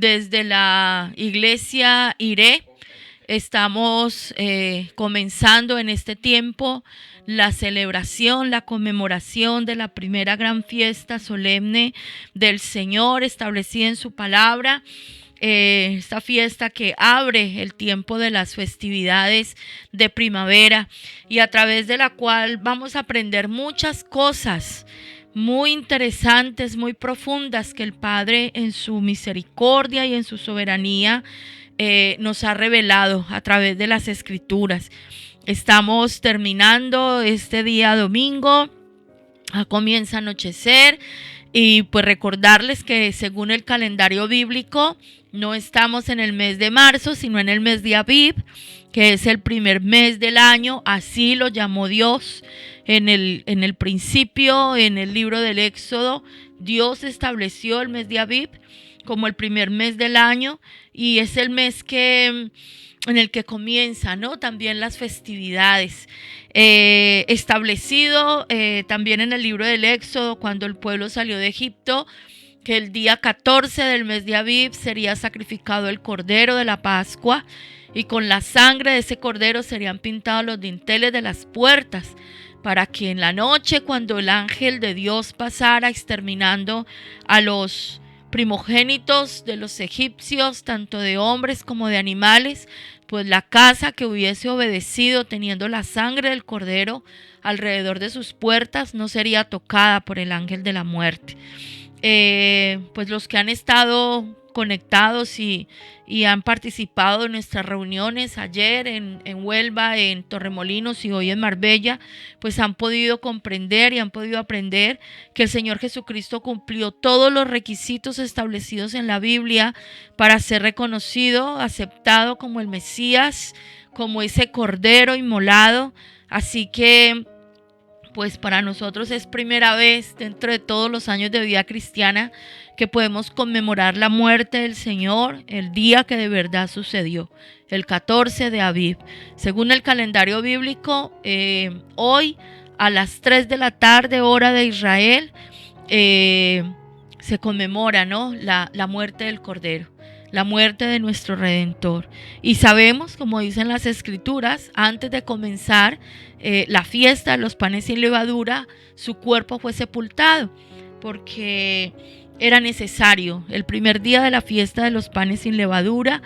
Desde la iglesia Iré estamos comenzando en este tiempo la celebración, la conmemoración de la primera gran fiesta solemne del Señor establecida en su palabra. Esta fiesta que abre el tiempo de las festividades de primavera y a través de la cual vamos a aprender muchas cosas muy interesantes, muy profundas que el Padre en su misericordia y en su soberanía nos ha revelado a través de las Escrituras. Estamos terminando este día domingo, comienza a anochecer y pues recordarles que según el calendario bíblico no estamos en el mes de marzo, sino en el mes de Abib, que es el primer mes del año. Así lo llamó Dios en el principio, en el libro del Éxodo. Dios estableció el mes de Abib como el primer mes del año y es el mes en el que comienzan, ¿no?, también las festividades. Establecido también en el libro del Éxodo, cuando el pueblo salió de Egipto, que el día 14 del mes de Abib sería sacrificado el cordero de la Pascua y con la sangre de ese cordero serían pintados los dinteles de las puertas, para que en la noche, cuando el ángel de Dios pasara exterminando a los primogénitos de los egipcios, tanto de hombres como de animales, pues la casa que hubiese obedecido teniendo la sangre del cordero alrededor de sus puertas no sería tocada por el ángel de la muerte. Pues los que han estado conectados y han participado en nuestras reuniones ayer en Huelva, en Torremolinos y hoy en Marbella, pues han podido comprender y han podido aprender que el Señor Jesucristo cumplió todos los requisitos establecidos en la Biblia para ser reconocido, aceptado como el Mesías, como ese cordero inmolado. Así que pues para nosotros es primera vez dentro de todos los años de vida cristiana que podemos conmemorar la muerte del Señor, el día que de verdad sucedió, el 14 de Abib. Según el calendario bíblico, hoy a las 3 de la tarde, hora de Israel, se conmemora, ¿no?, la muerte del Cordero, la muerte de nuestro Redentor. Y sabemos, como dicen las Escrituras, antes de comenzar la fiesta de los panes sin levadura, su cuerpo fue sepultado, porque era necesario. El primer día de la fiesta de los panes sin levadura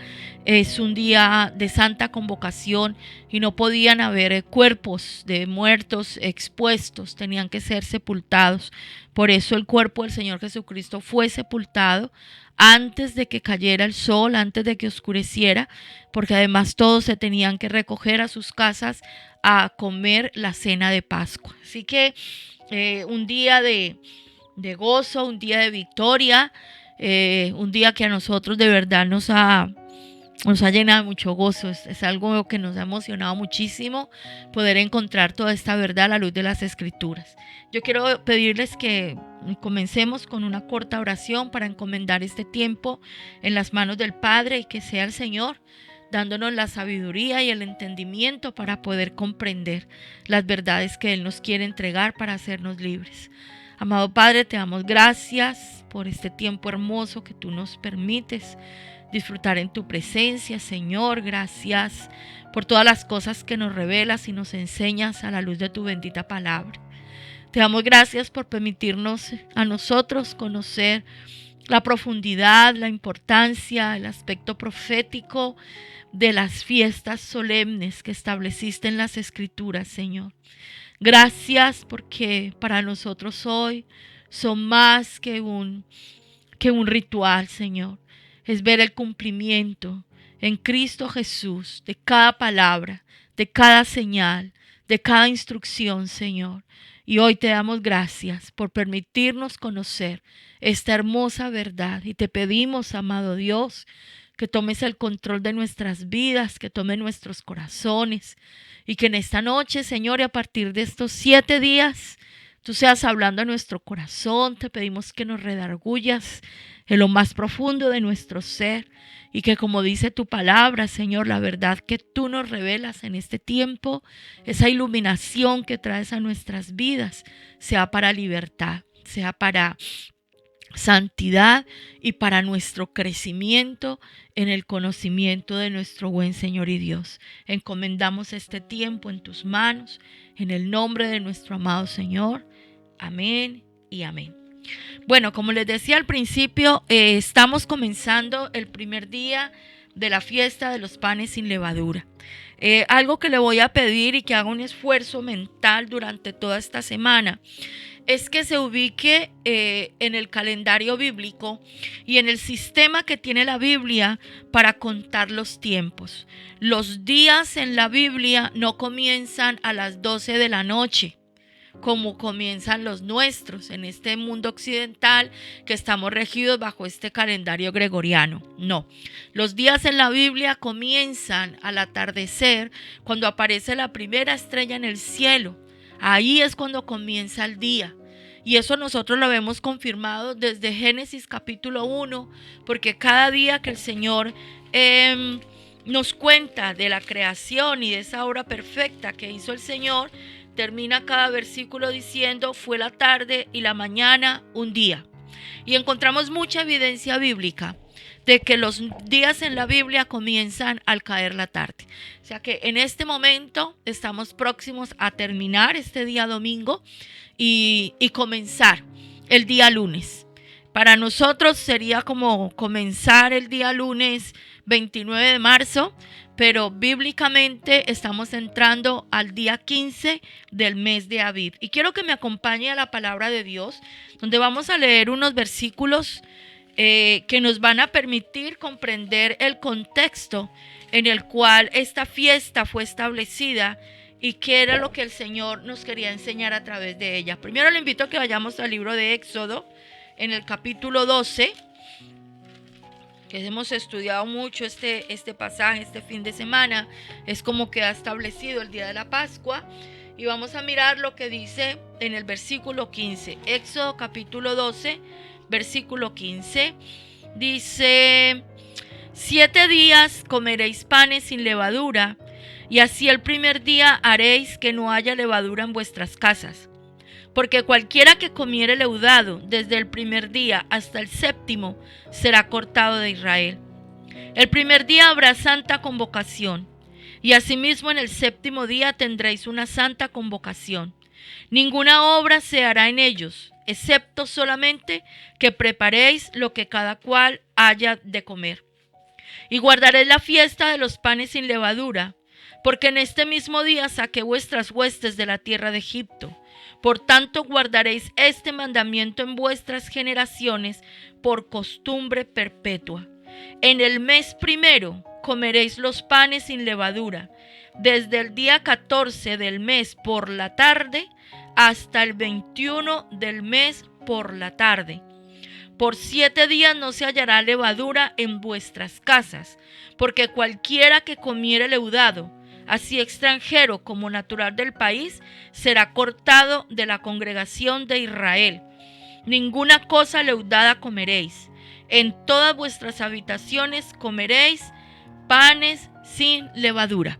es un día de santa convocación y no podían haber cuerpos de muertos expuestos, tenían que ser sepultados. Por eso el cuerpo del Señor Jesucristo fue sepultado antes de que cayera el sol, antes de que oscureciera, porque además todos se tenían que recoger a sus casas a comer la cena de Pascua. Así que un día de gozo, un día de victoria, un día que a nosotros de verdad nos ha llenado de mucho gozo. Es algo que nos ha emocionado muchísimo poder encontrar toda esta verdad a la luz de las Escrituras. Yo quiero pedirles que comencemos con una corta oración para encomendar este tiempo en las manos del Padre y que sea el Señor dándonos la sabiduría y el entendimiento para poder comprender las verdades que Él nos quiere entregar para hacernos libres. Amado Padre, te damos gracias por este tiempo hermoso que tú nos permites disfrutar en tu presencia, Señor. Gracias por todas las cosas que nos revelas y nos enseñas a la luz de tu bendita palabra. Te damos gracias por permitirnos a nosotros conocer la profundidad, la importancia, el aspecto profético de las fiestas solemnes que estableciste en las Escrituras, Señor. Gracias porque para nosotros hoy son más que un ritual, Señor. Es ver el cumplimiento en Cristo Jesús de cada palabra, de cada señal, de cada instrucción, Señor. Y hoy te damos gracias por permitirnos conocer esta hermosa verdad. Y te pedimos, amado Dios, que tomes el control de nuestras vidas, que tomes nuestros corazones. Y que en esta noche, Señor, y a partir de estos 7 días, tú seas hablando a nuestro corazón. Te pedimos que nos redargullas en lo más profundo de nuestro ser. Y que, como dice tu palabra, Señor, la verdad que tú nos revelas en este tiempo, esa iluminación que traes a nuestras vidas, sea para libertad, sea para santidad y para nuestro crecimiento en el conocimiento de nuestro buen Señor y Dios. Encomendamos este tiempo en tus manos, en el nombre de nuestro amado Señor. Amén y amén. Bueno, como les decía al principio, estamos comenzando el primer día de la fiesta de los panes sin levadura. Algo que le voy a pedir y que haga un esfuerzo mental durante toda esta semana es que se ubique en el calendario bíblico y en el sistema que tiene la Biblia para contar los tiempos. Los días en la Biblia no comienzan a las 12 de la noche, como comienzan los nuestros en este mundo occidental que estamos regidos bajo este calendario gregoriano. No, los días en la Biblia comienzan al atardecer, cuando aparece la primera estrella en el cielo. Ahí es cuando comienza el día. Y eso nosotros lo vemos confirmado desde Génesis capítulo 1, porque cada día que el Señor nos cuenta de la creación y de esa obra perfecta que hizo el Señor, termina cada versículo diciendo: fue la tarde y la mañana un día. Y encontramos mucha evidencia bíblica de que los días en la Biblia comienzan al caer la tarde. O sea que en este momento estamos próximos a terminar este día domingo y comenzar el día lunes. Para nosotros sería como comenzar el día lunes 29 de marzo, pero bíblicamente estamos entrando al día 15 del mes de Aviv. Y quiero que me acompañe a la palabra de Dios, donde vamos a leer unos versículos que nos van a permitir comprender el contexto en el cual esta fiesta fue establecida y qué era lo que el Señor nos quería enseñar a través de ella. Primero le invito a que vayamos al libro de Éxodo, en el capítulo 12, que hemos estudiado mucho este pasaje este fin de semana. Es como que ha establecido el día de la Pascua. Y vamos a mirar lo que dice en el versículo 15. Éxodo capítulo 12, versículo 15. Dice: 7 días comeréis panes sin levadura, y así el primer día haréis que no haya levadura en vuestras casas. Porque cualquiera que comiere leudado desde el primer día hasta el séptimo será cortado de Israel. El primer día habrá santa convocación, y asimismo en el séptimo día tendréis una santa convocación. Ninguna obra se hará en ellos, excepto solamente que preparéis lo que cada cual haya de comer. Y guardaréis la fiesta de los panes sin levadura, porque en este mismo día saqué vuestras huestes de la tierra de Egipto. Por tanto, guardaréis este mandamiento en vuestras generaciones por costumbre perpetua. En el mes primero comeréis los panes sin levadura, desde el día 14 del mes por la tarde hasta el 21 del mes por la tarde. Por 7 días no se hallará levadura en vuestras casas, porque cualquiera que comiere leudado, así extranjero como natural del país, será cortado de la congregación de Israel. Ninguna cosa leudada comeréis. En todas vuestras habitaciones comeréis panes sin levadura.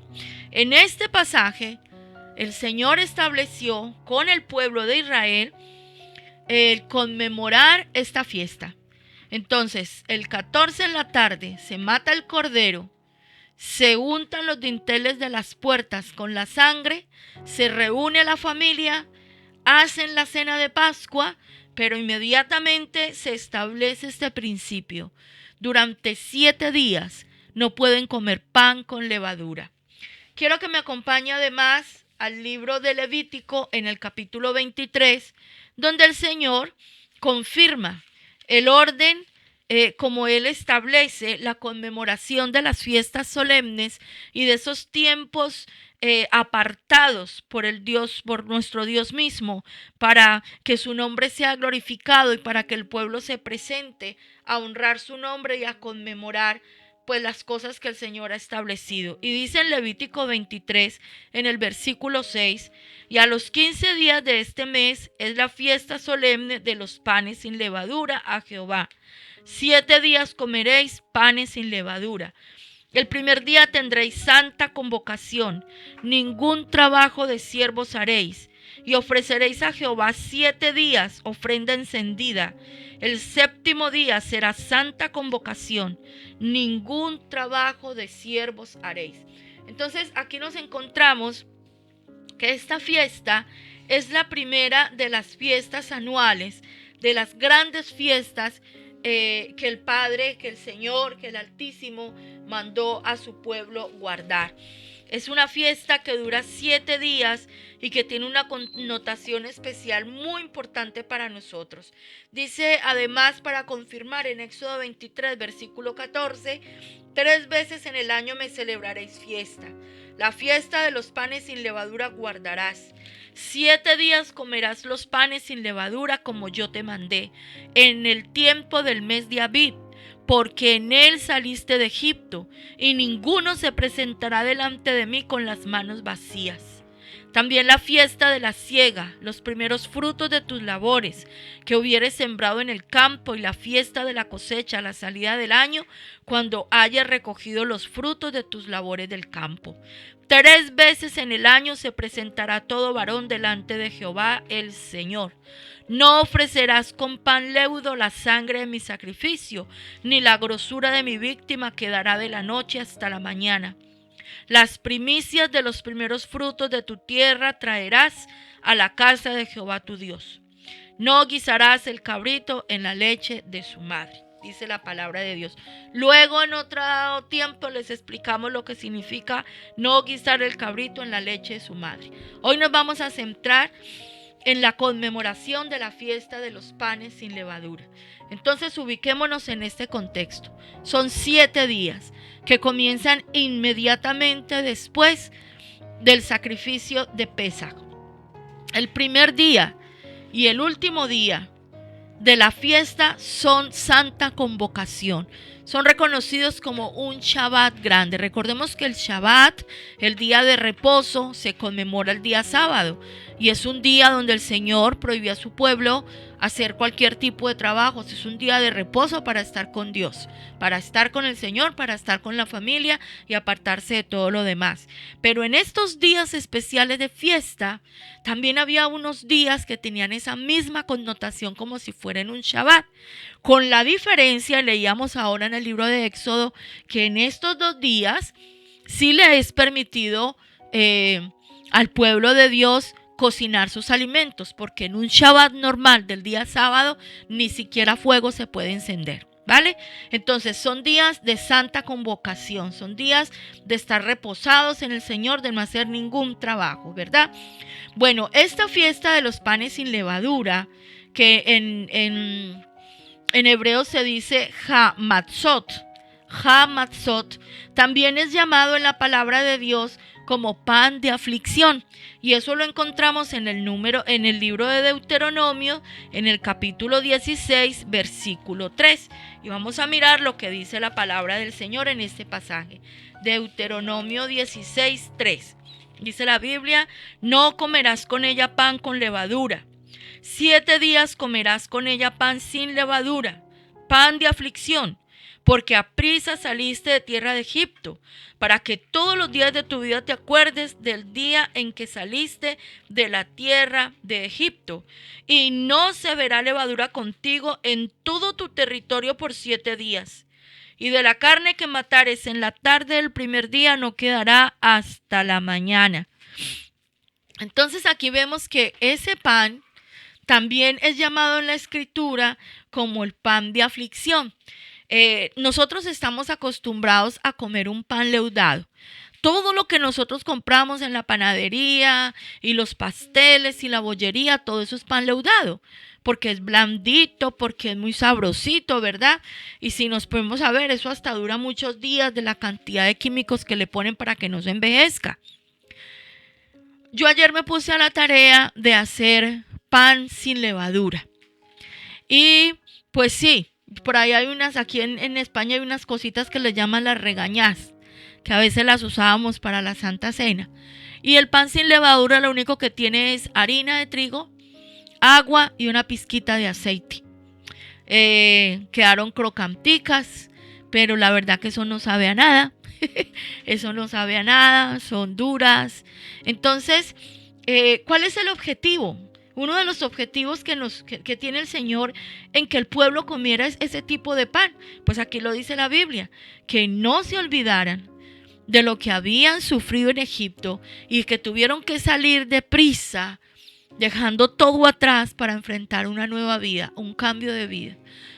En este pasaje, el Señor estableció con el pueblo de Israel el conmemorar esta fiesta. Entonces, el 14 en la tarde se mata el cordero, se untan los dinteles de las puertas con la sangre, se reúne la familia, hacen la cena de Pascua, pero inmediatamente se establece este principio: durante 7 días no pueden comer pan con levadura. Quiero que me acompañe además al libro de Levítico en el capítulo 23, donde el Señor confirma el orden como Él establece la conmemoración de las fiestas solemnes y de esos tiempos apartados por el Dios, por nuestro Dios mismo, para que su nombre sea glorificado y para que el pueblo se presente a honrar su nombre y a conmemorar pues las cosas que el Señor ha establecido. Y dice en Levítico 23, en el versículo 6, y a los 15 días de este mes es la fiesta solemne de los panes sin levadura a Jehová. 7 días comeréis panes sin levadura. El primer día tendréis santa convocación, ningún trabajo de siervos haréis, y ofreceréis a Jehová 7 días ofrenda encendida. El 7º día será santa convocación, ningún trabajo de siervos haréis. Entonces aquí nos encontramos que esta fiesta es la primera de las fiestas anuales, de las grandes fiestas que el Padre, que el Señor, que el Altísimo mandó a su pueblo guardar. Es una fiesta que dura 7 días y que tiene una connotación especial muy importante para nosotros. Dice además, para confirmar, en Éxodo 23, versículo 14, 3 veces en el año me celebraréis fiesta. La fiesta de los panes sin levadura guardarás. 7 días comerás los panes sin levadura como yo te mandé, en el tiempo del mes de Abib, porque en él saliste de Egipto, y ninguno se presentará delante de mí con las manos vacías. También la fiesta de la siega, los primeros frutos de tus labores, que hubieres sembrado en el campo, y la fiesta de la cosecha a la salida del año, cuando hayas recogido los frutos de tus labores del campo. 3 veces en el año se presentará todo varón delante de Jehová el Señor. No ofrecerás con pan leudo la sangre de mi sacrificio, ni la grosura de mi víctima quedará de la noche hasta la mañana. Las primicias de los primeros frutos de tu tierra traerás a la casa de Jehová tu Dios. No guisarás el cabrito en la leche de su madre, dice la palabra de Dios. Luego en otro tiempo les explicamos lo que significa no guisar el cabrito en la leche de su madre. Hoy nos vamos a centrar en la conmemoración de la fiesta de los panes sin levadura. Entonces ubiquémonos en este contexto. Son 7 días que comienzan inmediatamente después del sacrificio de Pesaj. El primer día y el último día de la fiesta son santa convocación. Son reconocidos como un Shabbat grande. Recordemos que el Shabbat, el día de reposo, se conmemora el día sábado. Y es un día donde el Señor prohibió a su pueblo hacer cualquier tipo de trabajo. Es un día de reposo para estar con Dios, para estar con el Señor, para estar con la familia y apartarse de todo lo demás. Pero en estos días especiales de fiesta, también había unos días que tenían esa misma connotación como si fueran un Shabbat. Con la diferencia, leíamos ahora en el libro de Éxodo, que en estos 2 días sí le es permitido al pueblo de Dios cocinar sus alimentos, porque en un Shabbat normal del día sábado ni siquiera fuego se puede encender, ¿vale? Entonces son días de santa convocación, son días de estar reposados en el Señor, de no hacer ningún trabajo, ¿verdad? Bueno, esta fiesta de los panes sin levadura, que en hebreo se dice Hamatzot, también es llamado en la palabra de Dios como pan de aflicción, y eso lo encontramos en el libro de Deuteronomio, en el capítulo 16, versículo 3, y vamos a mirar lo que dice la palabra del Señor en este pasaje. Deuteronomio 16, 3, dice la Biblia: no comerás con ella pan con levadura, 7 días comerás con ella pan sin levadura, pan de aflicción, porque aprisa saliste de tierra de Egipto, para que todos los días de tu vida te acuerdes del día en que saliste de la tierra de Egipto, y no se verá levadura contigo en todo tu territorio por 7 días. Y de la carne que matares en la tarde del primer día no quedará hasta la mañana. Entonces aquí vemos que ese pan también es llamado en la Escritura como el pan de aflicción. Nosotros estamos acostumbrados a comer un pan leudado. Todo lo que nosotros compramos en la panadería y los pasteles y la bollería, todo eso es pan leudado, porque es blandito, porque es muy sabrosito, ¿verdad? Y si nos ponemos a ver, eso hasta dura muchos días de la cantidad de químicos que le ponen para que no se envejezca. Yo ayer me puse a la tarea de hacer pan sin levadura. Y pues sí, por ahí hay aquí en España hay unas cositas que les llaman las regañás, que a veces las usábamos para la Santa Cena. Y el pan sin levadura lo único que tiene es harina de trigo, agua y una pizquita de aceite. Quedaron crocanticas, pero la verdad que eso no sabe a nada. Eso no sabe a nada, son duras. Entonces, ¿Cuál es el objetivo? Uno de los objetivos que tiene el Señor en que el pueblo comiera ese tipo de pan. Pues aquí lo dice la Biblia, que no se olvidaran de lo que habían sufrido en Egipto y que tuvieron que salir deprisa, dejando todo atrás para enfrentar una nueva vida, un cambio de vida.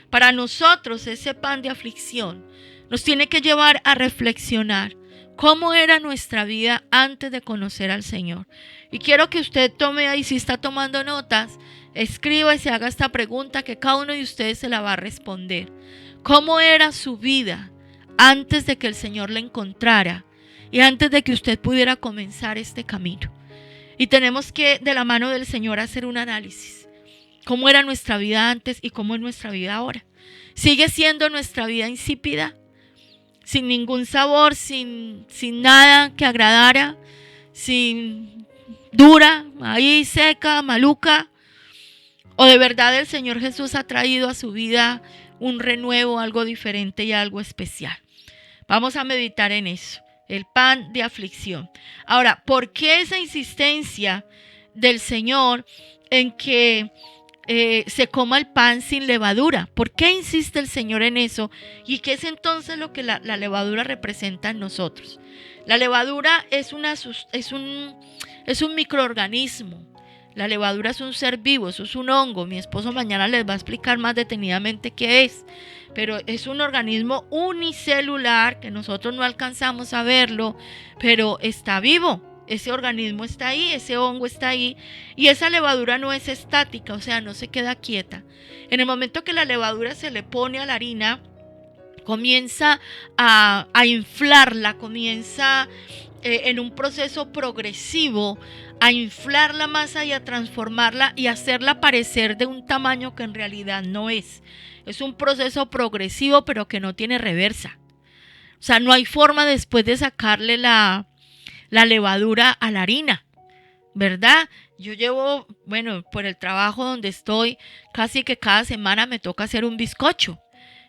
Para nosotros ese pan de aflicción nos tiene que llevar a reflexionar cómo era nuestra vida antes de conocer al Señor. Y quiero que usted tome ahí, si está tomando notas, escriba y se haga esta pregunta que cada uno de ustedes se la va a responder. ¿Cómo era su vida antes de que el Señor la encontrara y antes de que usted pudiera comenzar este camino? Y tenemos que, de la mano del Señor, hacer un análisis. ¿Cómo era nuestra vida antes y cómo es nuestra vida ahora? ¿Sigue siendo nuestra vida insípida? Sin ningún sabor, sin nada que agradara, sin dura, ahí seca, maluca. ¿O de verdad el Señor Jesús ha traído a su vida un renuevo, algo diferente y algo especial? Vamos a meditar en eso, el pan de aflicción. Ahora, ¿por qué esa insistencia del Señor en que se coma el pan sin levadura? ¿Por qué insiste el Señor en eso? ¿Y qué es entonces lo que la levadura representa en nosotros? La levadura es un microorganismo. La levadura es un ser vivo, eso es un hongo. Mi esposo mañana les va a explicar más detenidamente qué es. Pero es un organismo unicelular que nosotros no alcanzamos a verlo, pero está vivo. Ese organismo está ahí, ese hongo está ahí, y esa levadura no es estática, o sea, no se queda quieta. En el momento que la levadura se le pone a la harina, comienza a inflarla, comienza en un proceso progresivo a inflar la masa y a transformarla y hacerla parecer de un tamaño que en realidad no es. Es un proceso progresivo, pero que no tiene reversa. O sea, no hay forma después de sacarle la levadura a la harina, ¿verdad? Yo llevo, por el trabajo donde estoy, casi que cada semana me toca hacer un bizcocho.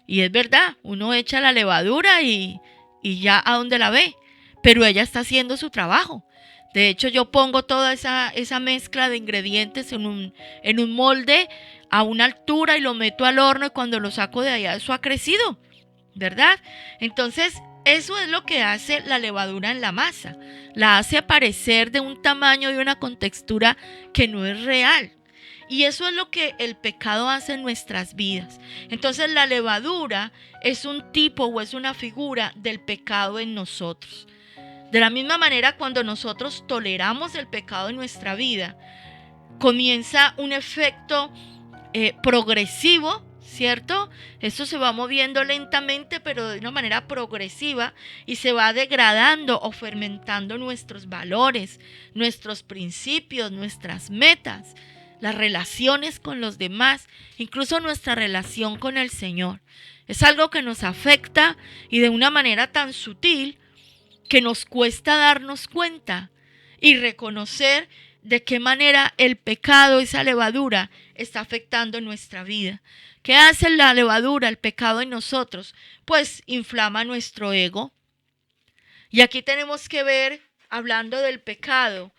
Y es verdad, uno echa la levadura y ya a donde la ve, pero ella está haciendo su trabajo. De hecho, yo pongo toda esa mezcla de ingredientes en un molde a una altura y lo meto al horno, y cuando lo saco de allá, eso ha crecido, ¿verdad? Entonces, eso es lo que hace la levadura en la masa. La hace aparecer de un tamaño y una contextura que no es real. Y eso es lo que el pecado hace en nuestras vidas. Entonces la levadura es un tipo o es una figura del pecado en nosotros. De la misma manera, cuando nosotros toleramos el pecado en nuestra vida, comienza un efecto progresivo, ¿cierto? Eso se va moviendo lentamente, pero de una manera progresiva, y se va degradando o fermentando nuestros valores, nuestros principios, nuestras metas, las relaciones con los demás, incluso nuestra relación con el Señor. Es algo que nos afecta y de una manera tan sutil que nos cuesta darnos cuenta y reconocer de qué manera el pecado, esa levadura, está afectando nuestra vida. ¿Qué hace la levadura, el pecado en nosotros? Pues inflama nuestro ego. Y aquí tenemos que ver, hablando del pecado,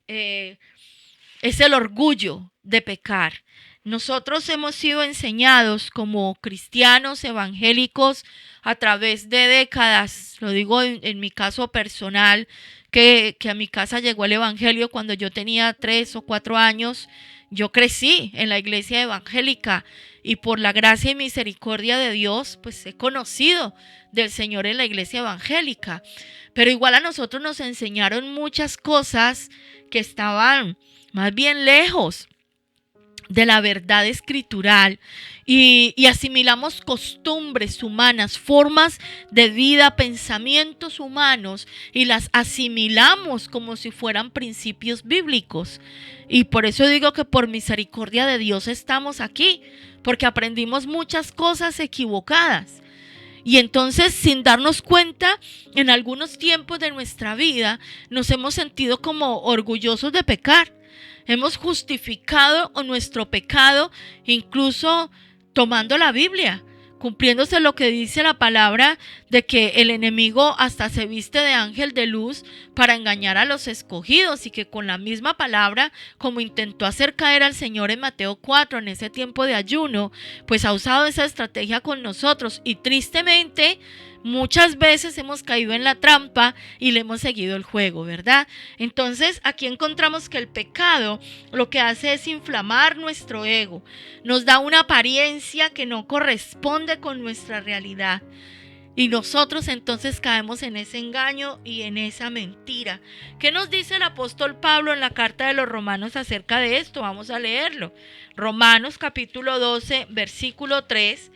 es el orgullo de pecar. Nosotros hemos sido enseñados como cristianos evangélicos a través de décadas, lo digo en mi caso personal, que a mi casa llegó el evangelio cuando yo tenía 3 o 4 años. Yo crecí en la iglesia evangélica y por la gracia y misericordia de Dios, pues he conocido del Señor en la iglesia evangélica. Pero igual a nosotros nos enseñaron muchas cosas que estaban más bien lejos de la verdad escritural y asimilamos costumbres humanas, formas de vida, pensamientos humanos, y las asimilamos como si fueran principios bíblicos. Y por eso digo que por misericordia de Dios estamos aquí, porque aprendimos muchas cosas equivocadas. Y entonces, sin darnos cuenta, en algunos tiempos de nuestra vida nos hemos sentido como orgullosos de pecar. Hemos justificado nuestro pecado incluso tomando la Biblia. cumpliéndose lo que dice la palabra de que el enemigo hasta se viste de ángel de luz para engañar a los escogidos, y que con la misma palabra, como intentó hacer caer al Señor en Mateo 4 en ese tiempo de ayuno, pues ha usado esa estrategia con nosotros, y tristemente muchas veces hemos caído en la trampa y le hemos seguido el juego, ¿verdad? Entonces aquí encontramos que el pecado lo que hace es inflamar nuestro ego, nos da una apariencia que no corresponde con nuestra realidad. Y nosotros entonces caemos en ese engaño y en esa mentira. ¿Qué nos dice el apóstol Pablo en la carta de los Romanos acerca de esto? Vamos a leerlo. Romanos capítulo 12, versículo 3,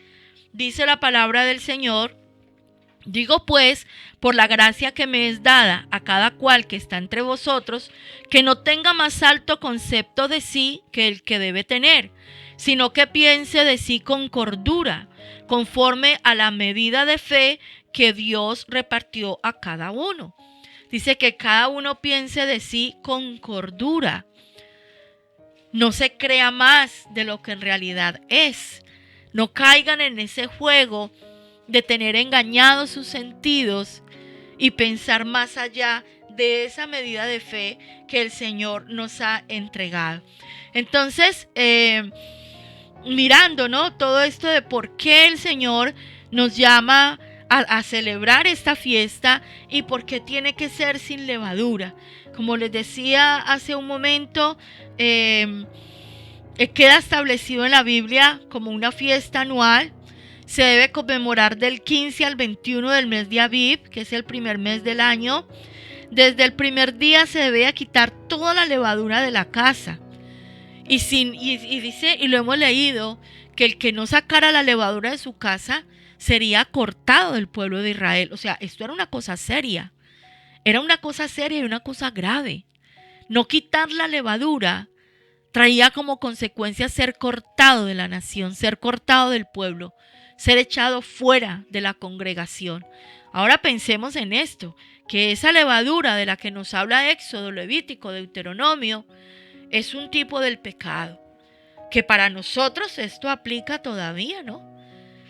dice la palabra del Señor: digo pues, por la gracia que me es dada a cada cual que está entre vosotros, que no tenga más alto concepto de sí que el que debe tener, sino que piense de sí con cordura, conforme a la medida de fe que Dios repartió a cada uno. Dice que cada uno piense de sí con cordura. No se crea más de lo que en realidad es. No caigan en ese juego de tener engañados sus sentidos y pensar más allá de esa medida de fe que el Señor nos ha entregado. Entonces, mirando, ¿no?, todo esto de por qué el Señor nos llama a celebrar esta fiesta y por qué tiene que ser sin levadura. Como les decía hace un momento, queda establecido en la Biblia como una fiesta anual. Se debe conmemorar del 15 al 21 del mes de Aviv, que es el primer mes del año. Desde el primer día se debe quitar toda la levadura de la casa. Y dice, y lo hemos leído, que el que no sacara la levadura de su casa sería cortado del pueblo de Israel. O sea, esto era una cosa seria. Era una cosa seria y una cosa grave. No quitar la levadura traía como consecuencia ser cortado de la nación, ser cortado del pueblo, ser echado fuera de la congregación. Ahora pensemos en esto, que esa levadura de la que nos habla Éxodo, Levítico, Deuteronomio, es un tipo del pecado, que para nosotros esto aplica todavía, ¿no?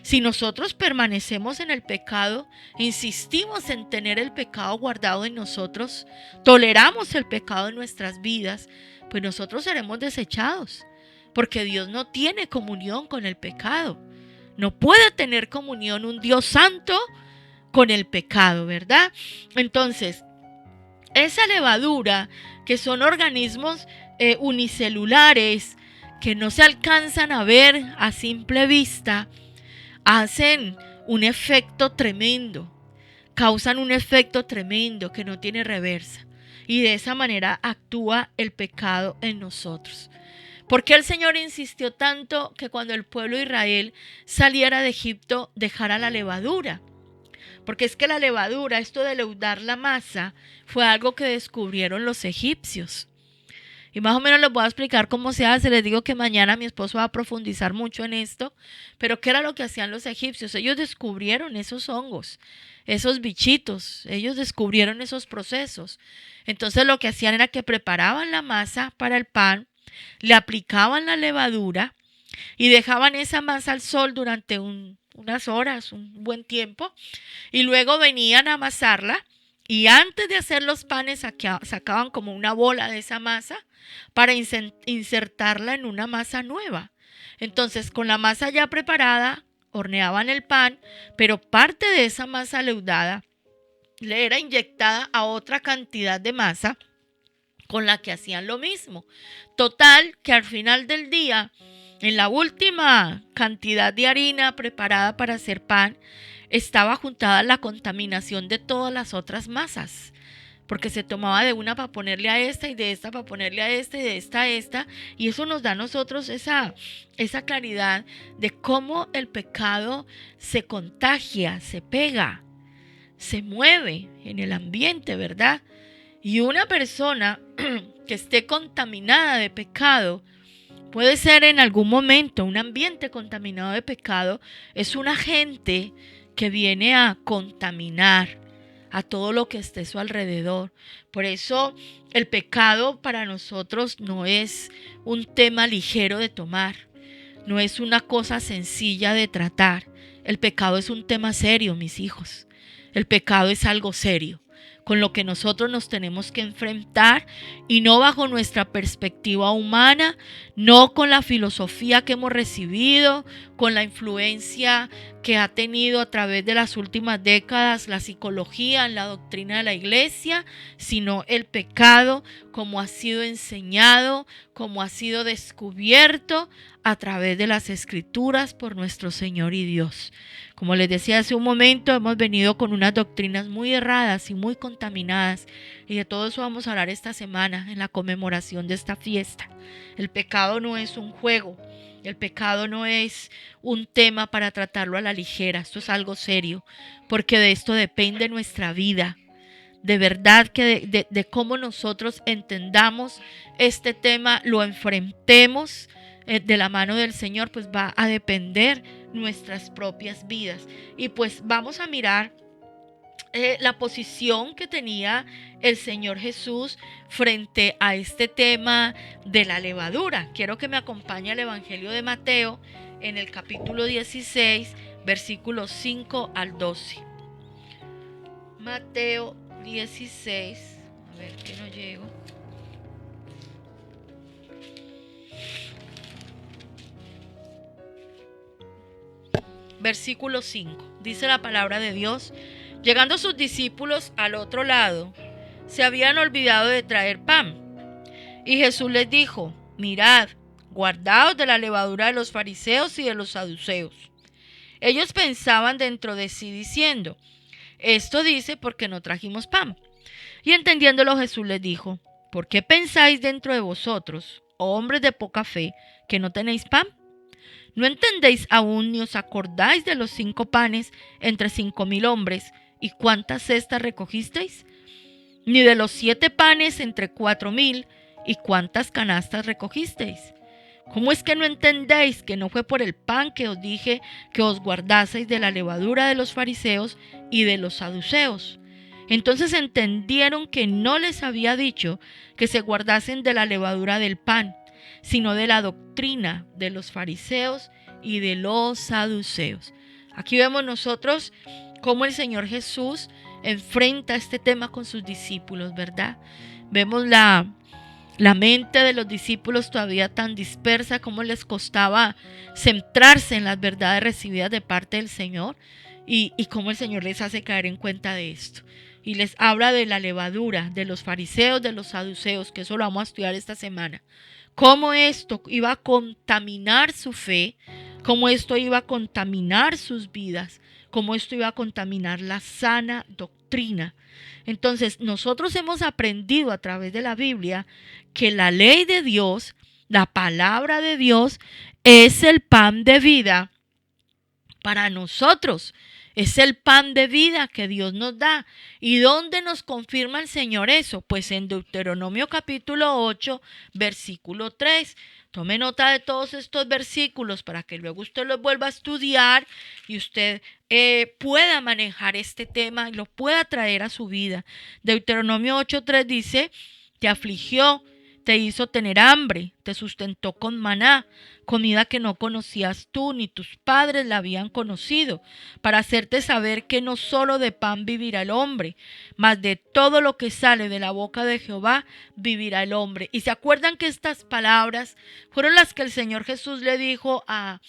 Si nosotros permanecemos en el pecado, insistimos en tener el pecado guardado en nosotros, toleramos el pecado en nuestras vidas, pues nosotros seremos desechados, porque Dios no tiene comunión con el pecado. No puede tener comunión un Dios santo con el pecado, ¿verdad? Entonces, esa levadura, que son organismos unicelulares, que no se alcanzan a ver a simple vista, hacen un efecto tremendo, causan un efecto tremendo que no tiene reversa. Y de esa manera actúa el pecado en nosotros. ¿Por qué el Señor insistió tanto que cuando el pueblo de Israel saliera de Egipto dejara la levadura? Porque es que la levadura, esto de leudar la masa, fue algo que descubrieron los egipcios. Y más o menos les voy a explicar cómo se hace. Les digo que mañana mi esposo va a profundizar mucho en esto. Pero ¿qué era lo que hacían los egipcios? Ellos descubrieron esos hongos, esos bichitos. Ellos descubrieron esos procesos. Entonces lo que hacían era que preparaban la masa para el pan, le aplicaban la levadura y dejaban esa masa al sol durante unas horas, un buen tiempo. Y luego venían a amasarla. Y antes de hacer los panes sacaban como una bola de esa masa para insertarla en una masa nueva. Entonces, con la masa ya preparada, horneaban el pan, pero parte de esa masa leudada le era inyectada a otra cantidad de masa con la que hacían lo mismo. Total, que al final del día, en la última cantidad de harina preparada para hacer pan, estaba juntada la contaminación de todas las otras masas, porque se tomaba de una para ponerle a esta y de esta para ponerle a esta y de esta a esta, y eso nos da a nosotros esa claridad de cómo el pecado se contagia, se pega, se mueve en el ambiente, ¿verdad? Y una persona que esté contaminada de pecado, puede ser en algún momento un ambiente contaminado de pecado, es un agente que viene a contaminar a todo lo que esté a su alrededor. Por eso el pecado para nosotros no es un tema ligero de tomar, no es una cosa sencilla de tratar. El pecado es un tema serio, mis hijos. El pecado es algo serio, con lo que nosotros nos tenemos que enfrentar, y no bajo nuestra perspectiva humana, no con la filosofía que hemos recibido, con la influencia que ha tenido a través de las últimas décadas la psicología en la doctrina de la iglesia, sino el pecado como ha sido enseñado, como ha sido descubierto a través de las escrituras por nuestro Señor y Dios. Como les decía hace un momento, hemos venido con unas doctrinas muy erradas y muy contaminadas, y de todo eso vamos a hablar esta semana en la conmemoración de esta fiesta. El pecado no es un juego, el pecado no es un tema para tratarlo a la ligera. Esto es algo serio, porque de esto depende nuestra vida. De verdad que de cómo nosotros entendamos este tema, lo enfrentemos de la mano del Señor, pues va a depender nuestras propias vidas. Y pues vamos a mirar la posición que tenía el Señor Jesús frente a este tema de la levadura. Quiero que me acompañe al Evangelio de Mateo en el capítulo 16, versículos 5 al 12. Mateo 16, a ver que no llego. Versículo 5, dice la palabra de Dios: llegando sus discípulos al otro lado, se habían olvidado de traer pan. Y Jesús les dijo: mirad, guardaos de la levadura de los fariseos y de los saduceos. Ellos pensaban dentro de sí diciendo: esto dice porque no trajimos pan. Y entendiéndolo, Jesús les dijo: ¿por qué pensáis dentro de vosotros, oh hombres de poca fe, que no tenéis pan? ¿No entendéis aún ni os acordáis de los 5 panes entre 5,000 hombres, y cuántas cestas recogisteis? Ni de los 7 panes entre 4,000, y cuántas canastas recogisteis. ¿Cómo es que no entendéis que no fue por el pan que os dije que os guardaseis de la levadura de los fariseos y de los saduceos? Entonces entendieron que no les había dicho que se guardasen de la levadura del pan, sino de la doctrina de los fariseos y de los saduceos. Aquí vemos nosotros cómo el Señor Jesús enfrenta este tema con sus discípulos, ¿verdad? Vemos la mente de los discípulos todavía tan dispersa, cómo les costaba centrarse en las verdades recibidas de parte del Señor, y cómo el Señor les hace caer en cuenta de esto. Y les habla de la levadura, de los fariseos, de los saduceos, que eso lo vamos a estudiar esta semana. Cómo esto iba a contaminar su fe, cómo esto iba a contaminar sus vidas, cómo esto iba a contaminar la sana doctrina. Entonces, nosotros hemos aprendido a través de la Biblia que la ley de Dios, la palabra de Dios, es el pan de vida para nosotros. Es el pan de vida que Dios nos da. ¿Y dónde nos confirma el Señor eso? Pues en Deuteronomio capítulo 8, versículo 3. Tome nota de todos estos versículos para que luego usted los vuelva a estudiar y usted pueda manejar este tema y lo pueda traer a su vida. Deuteronomio 8:3 dice: te afligió, te hizo tener hambre, te sustentó con maná, comida que no conocías tú ni tus padres la habían conocido, para hacerte saber que no solo de pan vivirá el hombre, mas de todo lo que sale de la boca de Jehová vivirá el hombre. Y se acuerdan que estas palabras fueron las que el Señor Jesús le dijo a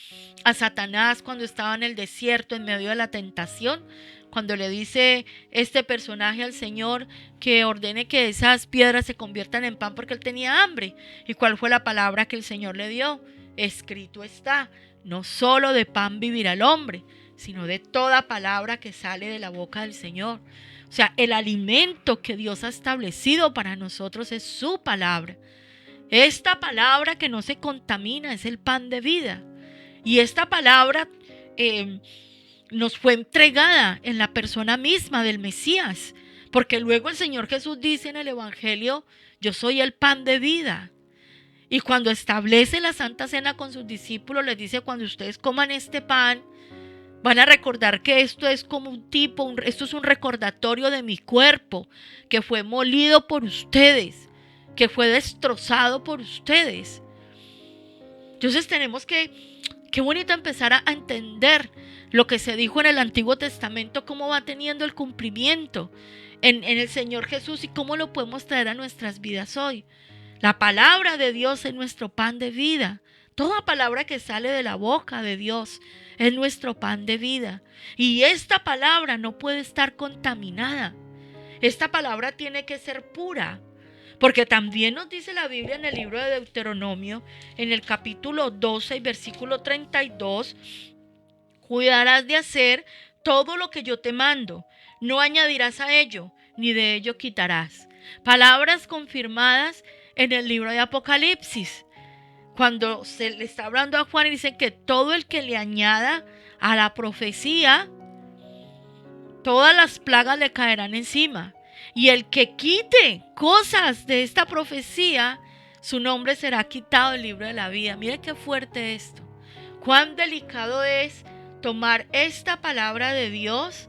Satanás cuando estaba en el desierto en medio de la tentación, cuando le dice este personaje al Señor que ordene que esas piedras se conviertan en pan porque él tenía hambre. ¿Y cuál fue la palabra que el Señor le dio? Escrito está: no solo de pan vivirá el hombre, sino de toda palabra que sale de la boca del Señor. O sea, el alimento que Dios ha establecido para nosotros es su palabra. Esta palabra que no se contamina es el pan de vida. Y esta palabra nos fue entregada en la persona misma del Mesías, porque luego el Señor Jesús dice en el Evangelio: yo soy el pan de vida. Y cuando establece la Santa Cena con sus discípulos, les dice: cuando ustedes coman este pan, van a recordar que esto es como esto es un recordatorio de mi cuerpo, que fue molido por ustedes, que fue destrozado por ustedes. Entonces tenemos que, qué bonito empezar a entender Lo que se dijo en el Antiguo Testamento, cómo va teniendo el cumplimiento en el Señor Jesús y cómo lo podemos traer a nuestras vidas hoy. La palabra de Dios es nuestro pan de vida. Toda palabra que sale de la boca de Dios es nuestro pan de vida. Y esta palabra no puede estar contaminada. Esta palabra tiene que ser pura. Porque también nos dice la Biblia en el libro de Deuteronomio, en el capítulo 12 y versículo 32, cuidarás de hacer todo lo que yo te mando. No añadirás a ello, ni de ello quitarás. Palabras confirmadas en el libro de Apocalipsis. Cuando se le está hablando a Juan y dice que todo el que le añada a la profecía, todas las plagas le caerán encima. Y el que quite cosas de esta profecía, su nombre será quitado del libro de la vida. Mire qué fuerte esto. Cuán delicado es tomar esta palabra de Dios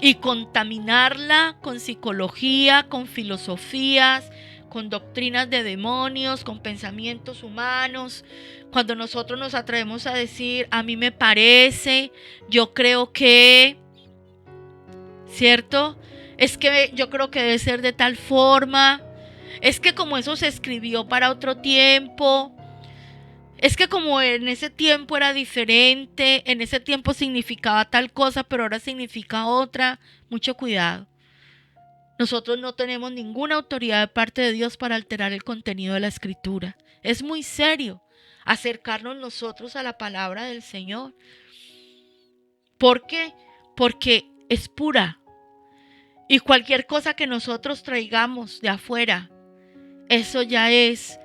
y contaminarla con psicología, con filosofías, con doctrinas de demonios, con pensamientos humanos. Cuando nosotros nos atrevemos a decir, a mí me parece, yo creo que, ¿cierto? Es que yo creo que debe ser de tal forma. Es que como eso se escribió para otro tiempo. Es que como en ese tiempo era diferente, en ese tiempo significaba tal cosa, pero ahora significa otra. Mucho cuidado. Nosotros no tenemos ninguna autoridad de parte de Dios para alterar el contenido de la Escritura. Es muy serio acercarnos nosotros a la palabra del Señor. ¿Por qué? Porque es pura. Y cualquier cosa que nosotros traigamos de afuera, eso ya es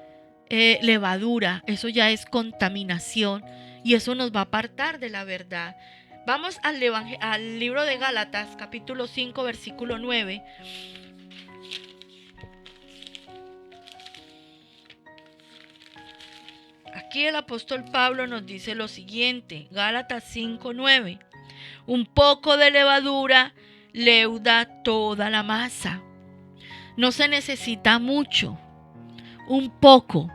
levadura, eso ya es contaminación y eso nos va a apartar de la verdad. Vamos al libro de Gálatas, capítulo 5, versículo 9. Aquí el apóstol Pablo nos dice lo siguiente, Gálatas 5, 9. Un poco de levadura leuda toda la masa. No se necesita mucho. Un poco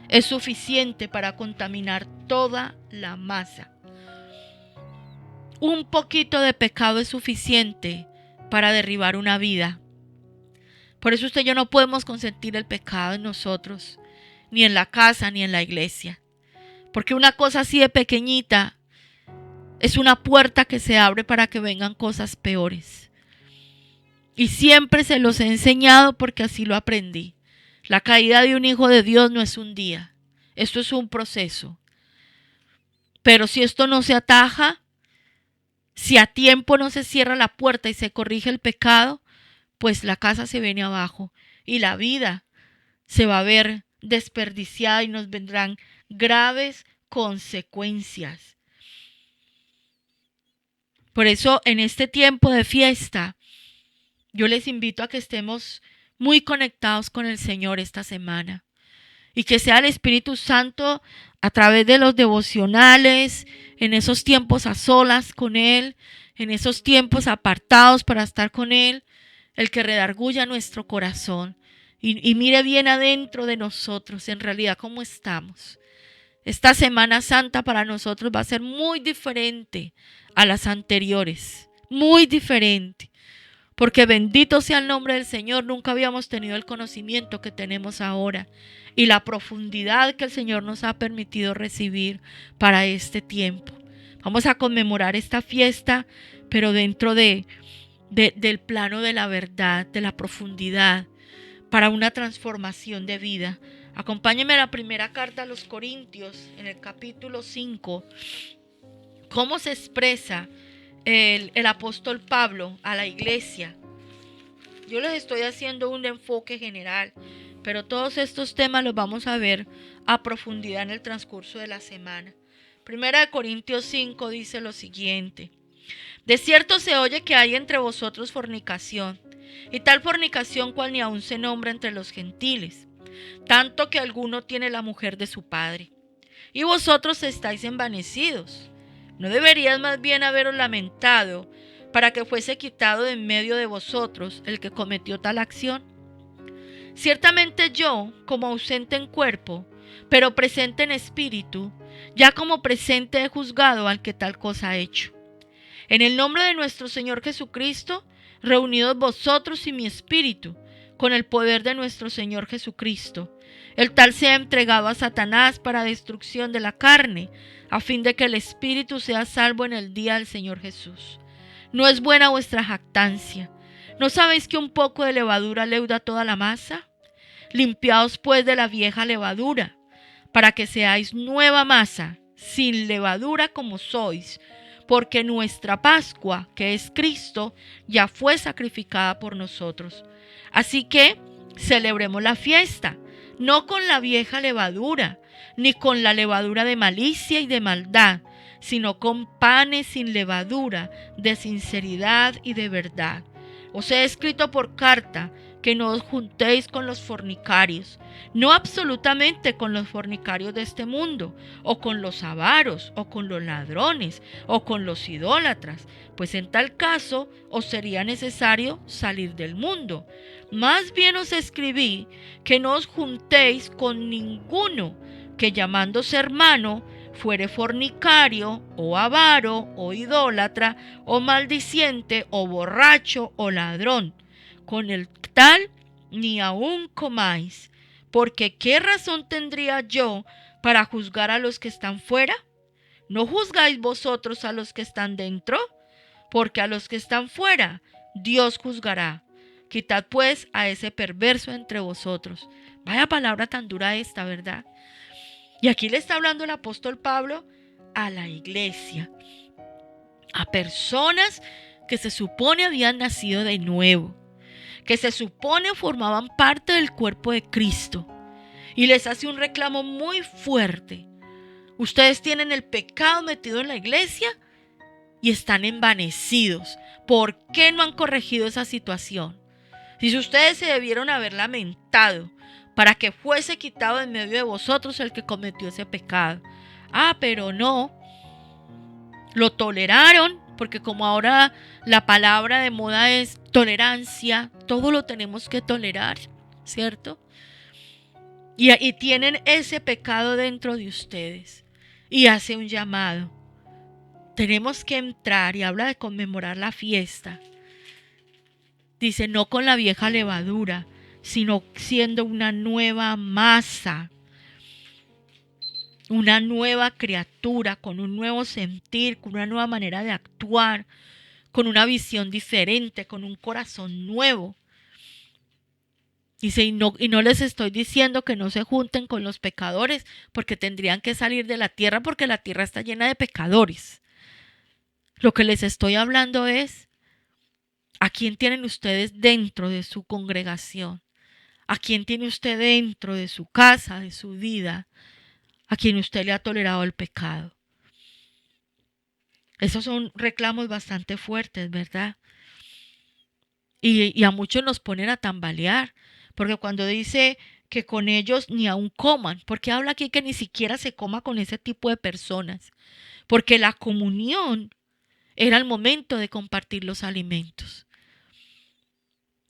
es suficiente para contaminar toda la masa. Un poquito de pecado es suficiente para derribar una vida. Por eso usted y yo no podemos consentir el pecado en nosotros, ni en la casa, ni en la iglesia. Porque una cosa así de pequeñita es una puerta que se abre para que vengan cosas peores. Y siempre se los he enseñado porque así lo aprendí. La caída de un hijo de Dios no es un día. Esto es un proceso. Pero si esto no se ataja, si a tiempo no se cierra la puerta y se corrige el pecado, pues la casa se viene abajo y la vida se va a ver desperdiciada y nos vendrán graves consecuencias. Por eso en este tiempo de fiesta, yo les invito a que estemos muy conectados con el Señor esta semana y que sea el Espíritu Santo a través de los devocionales, en esos tiempos a solas con Él, en esos tiempos apartados para estar con Él, el que redarguya nuestro corazón y mire bien adentro de nosotros en realidad cómo estamos. Esta Semana Santa para nosotros va a ser muy diferente a las anteriores, muy diferente, porque bendito sea el nombre del Señor, nunca habíamos tenido el conocimiento que tenemos ahora y la profundidad que el Señor nos ha permitido recibir para este tiempo. Vamos a conmemorar esta fiesta, pero dentro del plano de la verdad, de la profundidad, para una transformación de vida. Acompáñenme a la primera carta a los Corintios, en el capítulo 5, cómo se expresa el apóstol Pablo a la iglesia. Yo les estoy haciendo un enfoque general, pero todos estos temas los vamos a ver a profundidad en el transcurso de la semana. Primera de Corintios 5 dice lo siguiente: de cierto se oye que hay entre vosotros fornicación, y tal fornicación cual ni aun se nombra entre los gentiles, tanto que alguno tiene la mujer de su padre. Y vosotros estáis envanecidos. ¿No deberíais más bien haberos lamentado para que fuese quitado de en medio de vosotros el que cometió tal acción? Ciertamente yo, como ausente en cuerpo, pero presente en espíritu, ya como presente he juzgado al que tal cosa ha hecho. En el nombre de nuestro Señor Jesucristo, reunidos vosotros y mi espíritu, con el poder de nuestro Señor Jesucristo, el tal sea entregado a Satanás para destrucción de la carne, a fin de que el espíritu sea salvo en el día del Señor Jesús. No es buena vuestra jactancia. ¿No sabéis que un poco de levadura leuda toda la masa? Limpiaos pues de la vieja levadura, para que seáis nueva masa, sin levadura como sois, porque nuestra Pascua, que es Cristo, ya fue sacrificada por nosotros. Así que celebremos la fiesta, no con la vieja levadura, ni con la levadura de malicia y de maldad, sino con panes sin levadura, de sinceridad y de verdad. Os he escrito por carta que no os juntéis con los fornicarios, no absolutamente con los fornicarios de este mundo, o con los avaros, o con los ladrones, o con los idólatras, pues en tal caso os sería necesario salir del mundo. Más bien os escribí que no os juntéis con ninguno que llamándose hermano fuere fornicario, o avaro, o idólatra, o maldiciente, o borracho, o ladrón. Con el tal ni aun comáis, porque ¿qué razón tendría yo para juzgar a los que están fuera? ¿No juzgáis vosotros a los que están dentro? Porque a los que están fuera Dios juzgará. Quitad pues a ese perverso entre vosotros. Vaya palabra tan dura esta, ¿verdad? Y aquí le está hablando el apóstol Pablo a la iglesia, a personas que se supone habían nacido de nuevo, que se supone formaban parte del cuerpo de Cristo, y les hace un reclamo muy fuerte. Ustedes tienen el pecado metido en la iglesia y están envanecidos. ¿Por qué no han corregido esa situación? Si ustedes se debieron haber lamentado para que fuese quitado en medio de vosotros el que cometió ese pecado. Pero no, lo toleraron, porque como ahora la palabra de moda es tolerancia, todo lo tenemos que tolerar, ¿cierto? Y tienen ese pecado dentro de ustedes, y hace un llamado. Tenemos que entrar, y habla de conmemorar la fiesta. Dice, no con la vieja levadura, sino siendo una nueva masa, una nueva criatura, con un nuevo sentir, con una nueva manera de actuar, con una visión diferente, con un corazón nuevo. Dice, y no les estoy diciendo que no se junten con los pecadores, porque tendrían que salir de la tierra, porque la tierra está llena de pecadores. Lo que les estoy hablando es, ¿a quién tienen ustedes dentro de su congregación? ¿A quién tiene usted dentro de su casa, de su vida? ¿A quien usted le ha tolerado el pecado? Esos son reclamos bastante fuertes, ¿verdad? Y a muchos nos ponen a tambalear, porque cuando dice que con ellos ni aun coman, porque habla aquí que ni siquiera se coma con ese tipo de personas, porque la comunión era el momento de compartir los alimentos.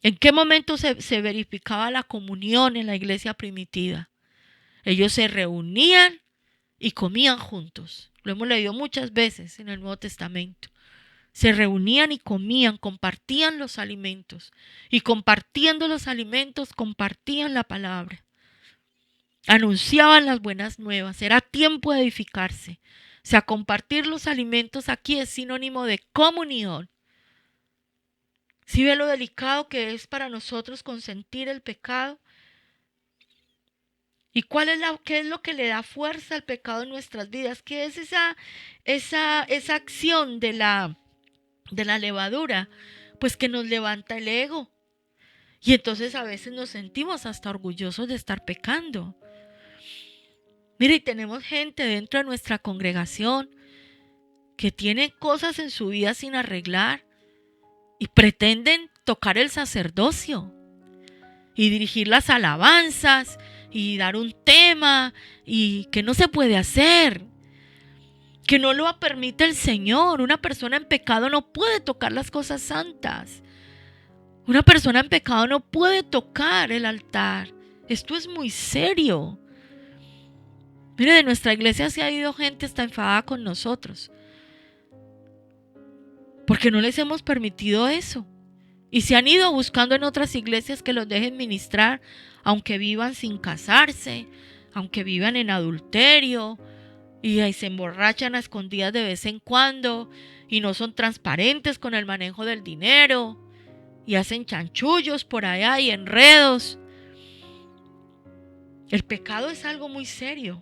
¿En qué momento se verificaba la comunión en la iglesia primitiva? Ellos se reunían y comían juntos. Lo hemos leído muchas veces en el Nuevo Testamento. Se reunían y comían, compartían los alimentos. Y compartiendo los alimentos, compartían la palabra. Anunciaban las buenas nuevas. Era tiempo de edificarse. O sea, compartir los alimentos aquí es sinónimo de comunión. ¿Sí ve lo delicado que es para nosotros consentir el pecado? ¿Y qué es lo que le da fuerza al pecado en nuestras vidas? ¿Qué es esa acción de la levadura? Pues que nos levanta el ego. Y entonces a veces nos sentimos hasta orgullosos de estar pecando. Mire, y tenemos gente dentro de nuestra congregación que tiene cosas en su vida sin arreglar y pretenden tocar el sacerdocio y dirigir las alabanzas y dar un tema, y que no se puede hacer, que no lo permite el Señor. Una persona en pecado no puede tocar las cosas santas. Una persona en pecado no puede tocar el altar. Esto es muy serio. Mire, de nuestra iglesia se ha ido gente hasta enfadada con nosotros, porque no les hemos permitido eso. Y se han ido buscando en otras iglesias que los dejen ministrar, aunque vivan sin casarse, aunque vivan en adulterio, y ahí se emborrachan a escondidas de vez en cuando, y no son transparentes con el manejo del dinero, y hacen chanchullos por allá y enredos. El pecado es algo muy serio.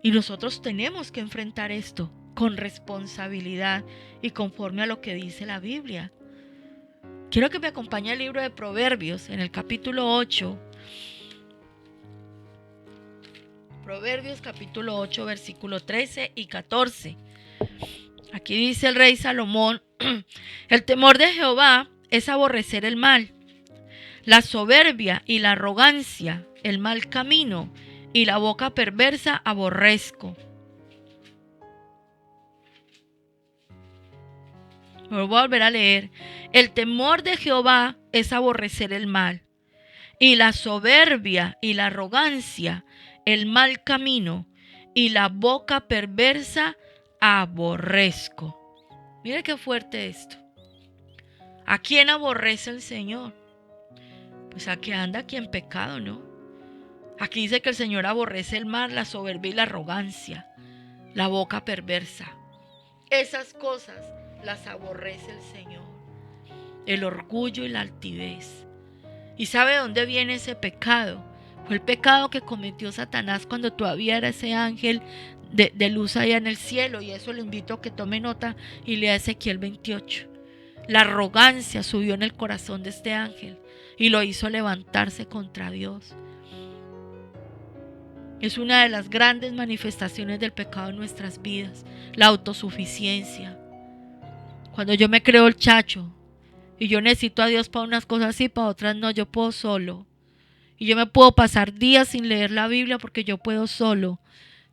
Y nosotros tenemos que enfrentar esto con responsabilidad y conforme a lo que dice la Biblia. Quiero que me acompañe al libro de Proverbios en el capítulo 8. Proverbios capítulo 8, versículo 13 y 14. Aquí dice el rey Salomón: el temor de Jehová es aborrecer el mal, la soberbia y la arrogancia, el mal camino y la boca perversa aborrezco. Voy a volver a leer. El temor de Jehová es aborrecer el mal, y la soberbia y la arrogancia, el mal camino y la boca perversa aborrezco. Mire qué fuerte esto. ¿A quién aborrece el Señor? Pues a que anda aquí en pecado, ¿no? Aquí dice que el Señor aborrece el mal, la soberbia y la arrogancia, la boca perversa. Esas cosas las aborrece el Señor. El orgullo y la altivez. ¿Y sabe de dónde viene ese pecado? Fue el pecado que cometió Satanás cuando todavía era ese ángel de luz allá en el cielo. Y eso le invito a que tome nota y lea Ezequiel 28. La arrogancia subió en el corazón de este ángel y lo hizo levantarse contra Dios. Es una de las grandes manifestaciones del pecado en nuestras vidas, la autosuficiencia. Cuando yo me creo el chacho y yo necesito a Dios para unas cosas sí, para otras no, yo puedo solo. Y yo me puedo pasar días sin leer la Biblia porque yo puedo solo,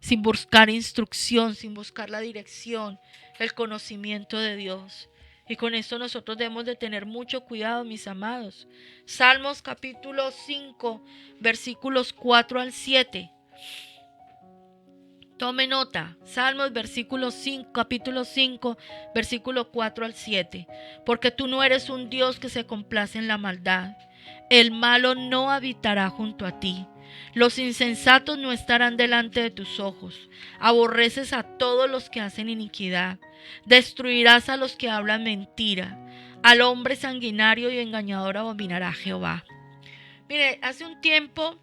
sin buscar instrucción, sin buscar la dirección, el conocimiento de Dios. Y con esto nosotros debemos de tener mucho cuidado, mis amados. Salmos capítulo 5, versículos 4 al 7. Tome nota, Salmos capítulo 5, versículo 4 al 7. Porque tú no eres un Dios que se complace en la maldad. El malo no habitará junto a ti. Los insensatos no estarán delante de tus ojos. Aborreces a todos los que hacen iniquidad. Destruirás a los que hablan mentira. Al hombre sanguinario y engañador abominará Jehová. Mire, hace un tiempo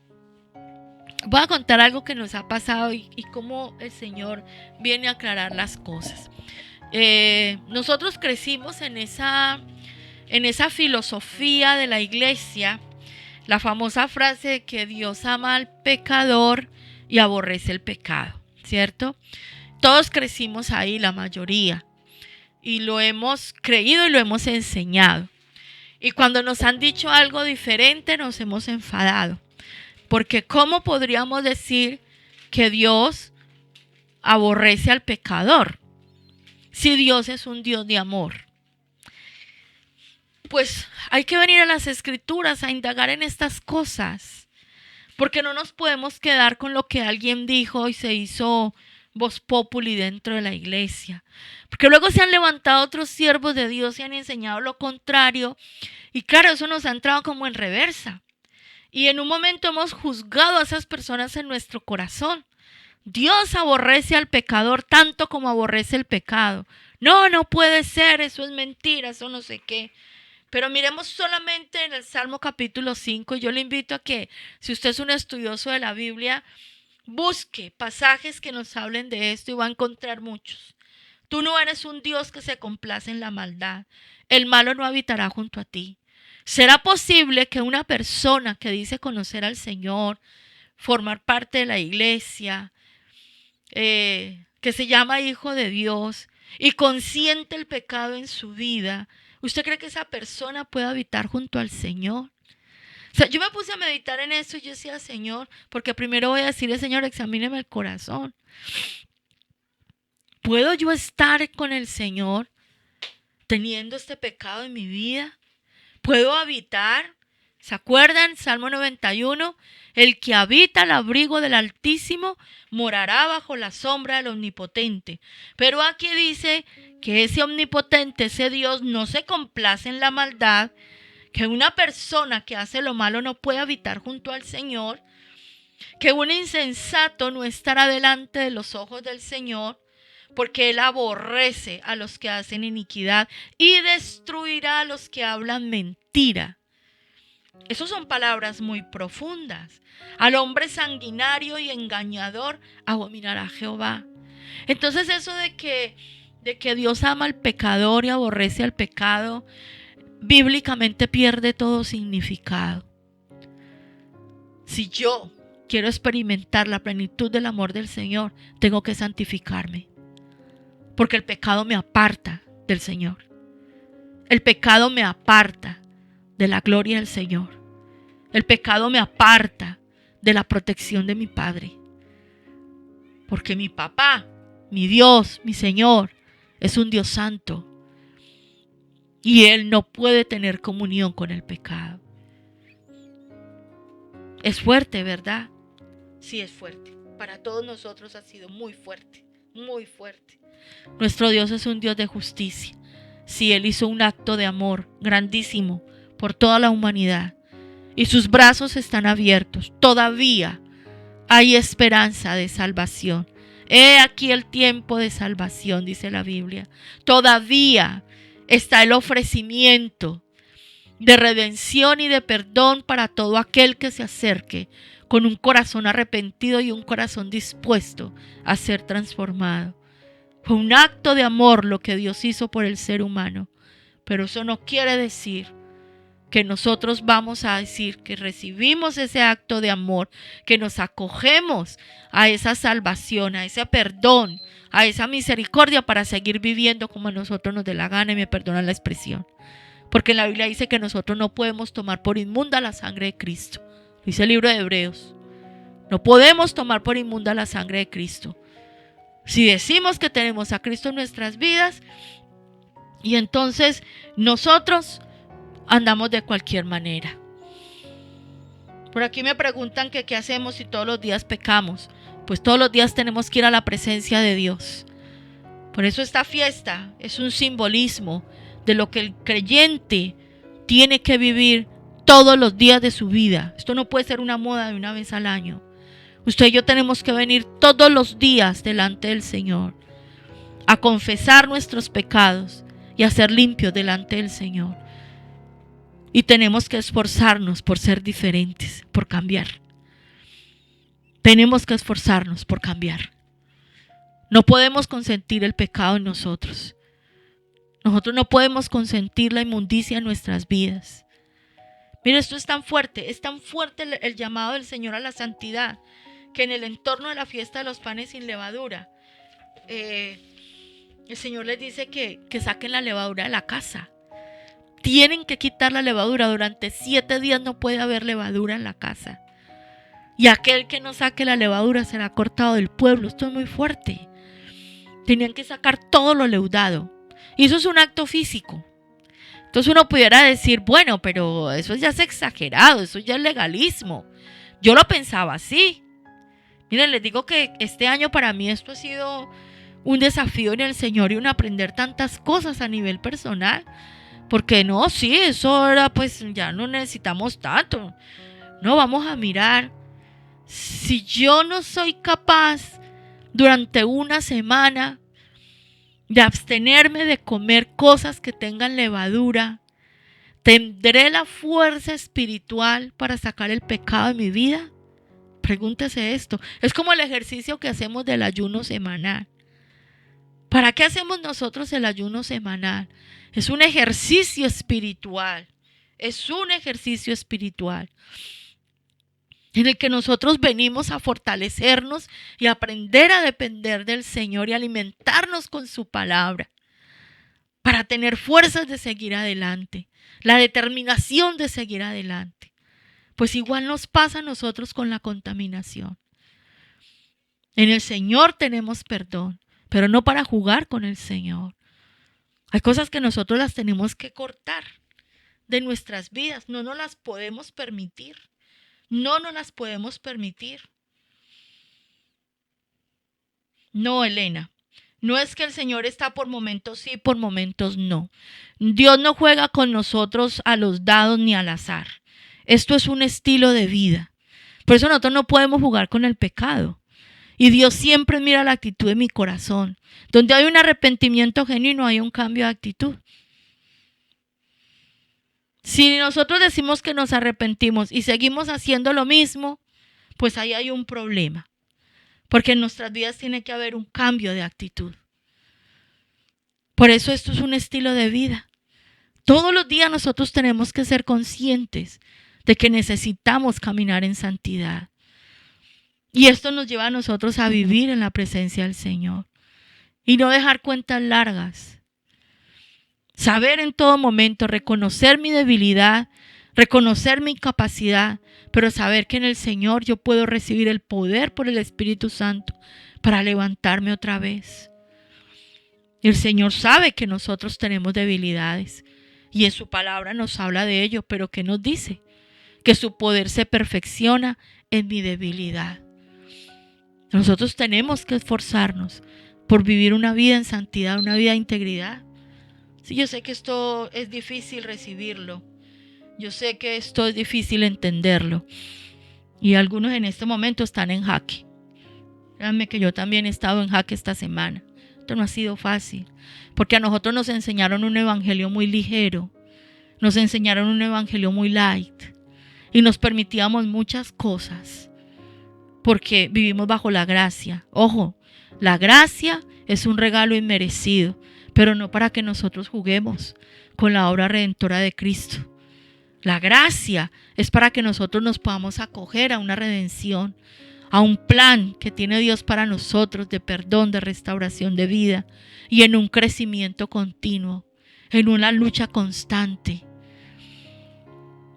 voy a contar algo que nos ha pasado y cómo el Señor viene a aclarar las cosas. Nosotros crecimos en esa filosofía de la iglesia, la famosa frase de que Dios ama al pecador y aborrece el pecado, ¿cierto? Todos crecimos ahí, la mayoría, y lo hemos creído y lo hemos enseñado. Y cuando nos han dicho algo diferente, nos hemos enfadado. Porque ¿cómo podríamos decir que Dios aborrece al pecador si Dios es un Dios de amor? Pues hay que venir a las Escrituras a indagar en estas cosas, porque no nos podemos quedar con lo que alguien dijo y se hizo voz populi dentro de la iglesia, porque luego se han levantado otros siervos de Dios y han enseñado lo contrario, y claro, eso nos ha entrado como en reversa, y en un momento hemos juzgado a esas personas en nuestro corazón. Dios aborrece al pecador tanto como aborrece el pecado. No, no puede ser, eso es mentira, eso no sé qué. Pero miremos solamente en el Salmo capítulo 5. Yo le invito a que, si usted es un estudioso de la Biblia, busque pasajes que nos hablen de esto y va a encontrar muchos. Tú no eres un Dios que se complace en la maldad. El malo no habitará junto a ti. ¿Será posible que una persona que dice conocer al Señor, formar parte de la iglesia, que se llama hijo de Dios y consiente el pecado en su vida, usted cree que esa persona puede habitar junto al Señor? O sea, yo me puse a meditar en eso y yo decía, Señor, porque primero voy a decirle, Señor, examíneme el corazón. ¿Puedo yo estar con el Señor teniendo este pecado en mi vida? ¿Puedo habitar ¿Se acuerdan? Salmo 91. El que habita al abrigo del Altísimo morará bajo la sombra del Omnipotente. Pero aquí dice que ese Omnipotente, ese Dios, no se complace en la maldad, que una persona que hace lo malo no puede habitar junto al Señor, que un insensato no estará delante de los ojos del Señor, porque Él aborrece a los que hacen iniquidad y destruirá a los que hablan mentira. Esas son palabras muy profundas. Al hombre sanguinario y engañador abominará Jehová. Entonces eso de que Dios ama al pecador y aborrece al pecado, bíblicamente pierde todo significado. Si yo quiero experimentar la plenitud del amor del Señor, tengo que santificarme, porque el pecado me aparta del Señor. El pecado me aparta de la gloria del Señor. El pecado me aparta de la protección de mi Padre. Porque mi papá, mi Dios, mi Señor, es un Dios santo. Y Él no puede tener comunión con el pecado. Es fuerte, ¿verdad? Sí, es fuerte. Para todos nosotros ha sido muy fuerte, muy fuerte. Nuestro Dios es un Dios de justicia. Sí, Él hizo un acto de amor grandísimo por toda la humanidad. Y sus brazos están abiertos. Todavía hay esperanza de salvación. He aquí el tiempo de salvación, dice la Biblia. Todavía está el ofrecimiento de redención y de perdón para todo aquel que se acerque con un corazón arrepentido y un corazón dispuesto a ser transformado. Fue un acto de amor lo que Dios hizo por el ser humano, pero eso no quiere decir que nosotros vamos a decir que recibimos ese acto de amor, que nos acogemos a esa salvación, a ese perdón, a esa misericordia para seguir viviendo como a nosotros nos dé la gana, y me perdonan la expresión. Porque en la Biblia dice que nosotros no podemos tomar por inmunda la sangre de Cristo. Lo dice el libro de Hebreos. No podemos tomar por inmunda la sangre de Cristo. Si decimos que tenemos a Cristo en nuestras vidas, y entonces nosotros andamos de cualquier manera. Por aquí me preguntan que qué hacemos si todos los días pecamos. Pues todos los días tenemos que ir a la presencia de Dios. Por eso esta fiesta es un simbolismo de lo que el creyente tiene que vivir todos los días de su vida. Esto no puede ser una moda de una vez al año. Usted y yo tenemos que venir todos los días delante del Señor a confesar nuestros pecados y a ser limpios delante del Señor. Y tenemos que esforzarnos por ser diferentes, por cambiar. Tenemos que esforzarnos por cambiar. No podemos consentir el pecado en nosotros. Nosotros no podemos consentir la inmundicia en nuestras vidas. Mira, esto es tan fuerte el llamado del Señor a la santidad, que en el entorno de la fiesta de los panes sin levadura, el Señor les dice que saquen la levadura de la casa. Tienen que quitar la levadura. Durante 7 días no puede haber levadura en la casa. Y aquel que no saque la levadura será cortado del pueblo. Esto es muy fuerte. Tenían que sacar todo lo leudado. Y eso es un acto físico. Entonces uno pudiera decir, bueno, pero eso ya es exagerado, eso ya es legalismo. Yo lo pensaba así. Miren, les digo que este año para mí esto ha sido un desafío en el Señor y un aprender tantas cosas a nivel personal. Porque no, sí, eso ahora pues ya no necesitamos tanto. No, vamos a mirar. Si yo no soy capaz durante una semana de abstenerme de comer cosas que tengan levadura, ¿tendré la fuerza espiritual para sacar el pecado de mi vida? Pregúntese esto. Es como el ejercicio que hacemos del ayuno semanal. ¿Para qué hacemos nosotros el ayuno semanal? Es un ejercicio espiritual. Es un ejercicio espiritual en el que nosotros venimos a fortalecernos y aprender a depender del Señor y alimentarnos con su palabra para tener fuerzas de seguir adelante, la determinación de seguir adelante. Pues igual nos pasa a nosotros con la contaminación. En el Señor tenemos perdón, pero no para jugar con el Señor. Hay cosas que nosotros las tenemos que cortar. de nuestras vidas. No nos las podemos permitir. No nos las podemos permitir. No, Elena. No es que el Señor está por momentos sí, por momentos no. Dios no juega con nosotros a los dados ni al azar. Esto es un estilo de vida. Por eso nosotros no podemos jugar con el pecado. Y Dios siempre mira la actitud de mi corazón. Donde hay un arrepentimiento genuino, hay un cambio de actitud. Si nosotros decimos que nos arrepentimos y seguimos haciendo lo mismo, pues ahí hay un problema. Porque en nuestras vidas tiene que haber un cambio de actitud. Por eso esto es un estilo de vida. Todos los días nosotros tenemos que ser conscientes de que necesitamos caminar en santidad. Y esto nos lleva a nosotros a vivir en la presencia del Señor. Y no dejar cuentas largas. Saber en todo momento, reconocer mi debilidad, reconocer mi incapacidad, pero saber que en el Señor yo puedo recibir el poder por el Espíritu Santo para levantarme otra vez. El Señor sabe que nosotros tenemos debilidades y en su palabra nos habla de ello, pero ¿qué nos dice? Que su poder se perfecciona en mi debilidad. Nosotros tenemos que esforzarnos por vivir una vida en santidad, una vida de integridad. Sí, yo sé que esto es difícil recibirlo. Yo sé que esto es difícil entenderlo. Y algunos en este momento están en jaque. Créanme que yo también he estado en jaque esta semana. Esto no ha sido fácil. Porque a nosotros nos enseñaron un evangelio muy ligero. Nos enseñaron un evangelio muy light. Y nos permitíamos muchas cosas. Porque vivimos bajo la gracia. Ojo, la gracia es un regalo inmerecido. Pero no para que nosotros juguemos con la obra redentora de Cristo. La gracia es para que nosotros nos podamos acoger a una redención, a un plan que tiene Dios para nosotros de perdón, de restauración de vida y en un crecimiento continuo, en una lucha constante,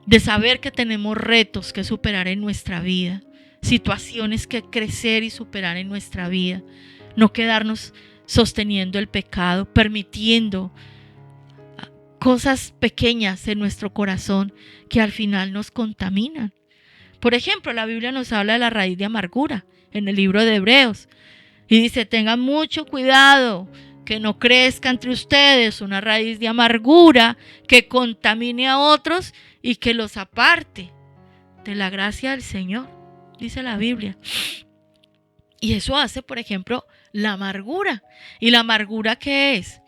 de saber que tenemos retos que superar en nuestra vida, situaciones que crecer y superar en nuestra vida, no quedarnos sosteniendo el pecado, permitiendo cosas pequeñas en nuestro corazón que al final nos contaminan. Por ejemplo, la Biblia nos habla de la raíz de amargura en el libro de Hebreos y dice: tengan mucho cuidado que no crezca entre ustedes una raíz de amargura que contamine a otros y que los aparte de la gracia del Señor, dice la Biblia. Y eso hace, por ejemplo, la amargura. ¿Y la amargura qué es?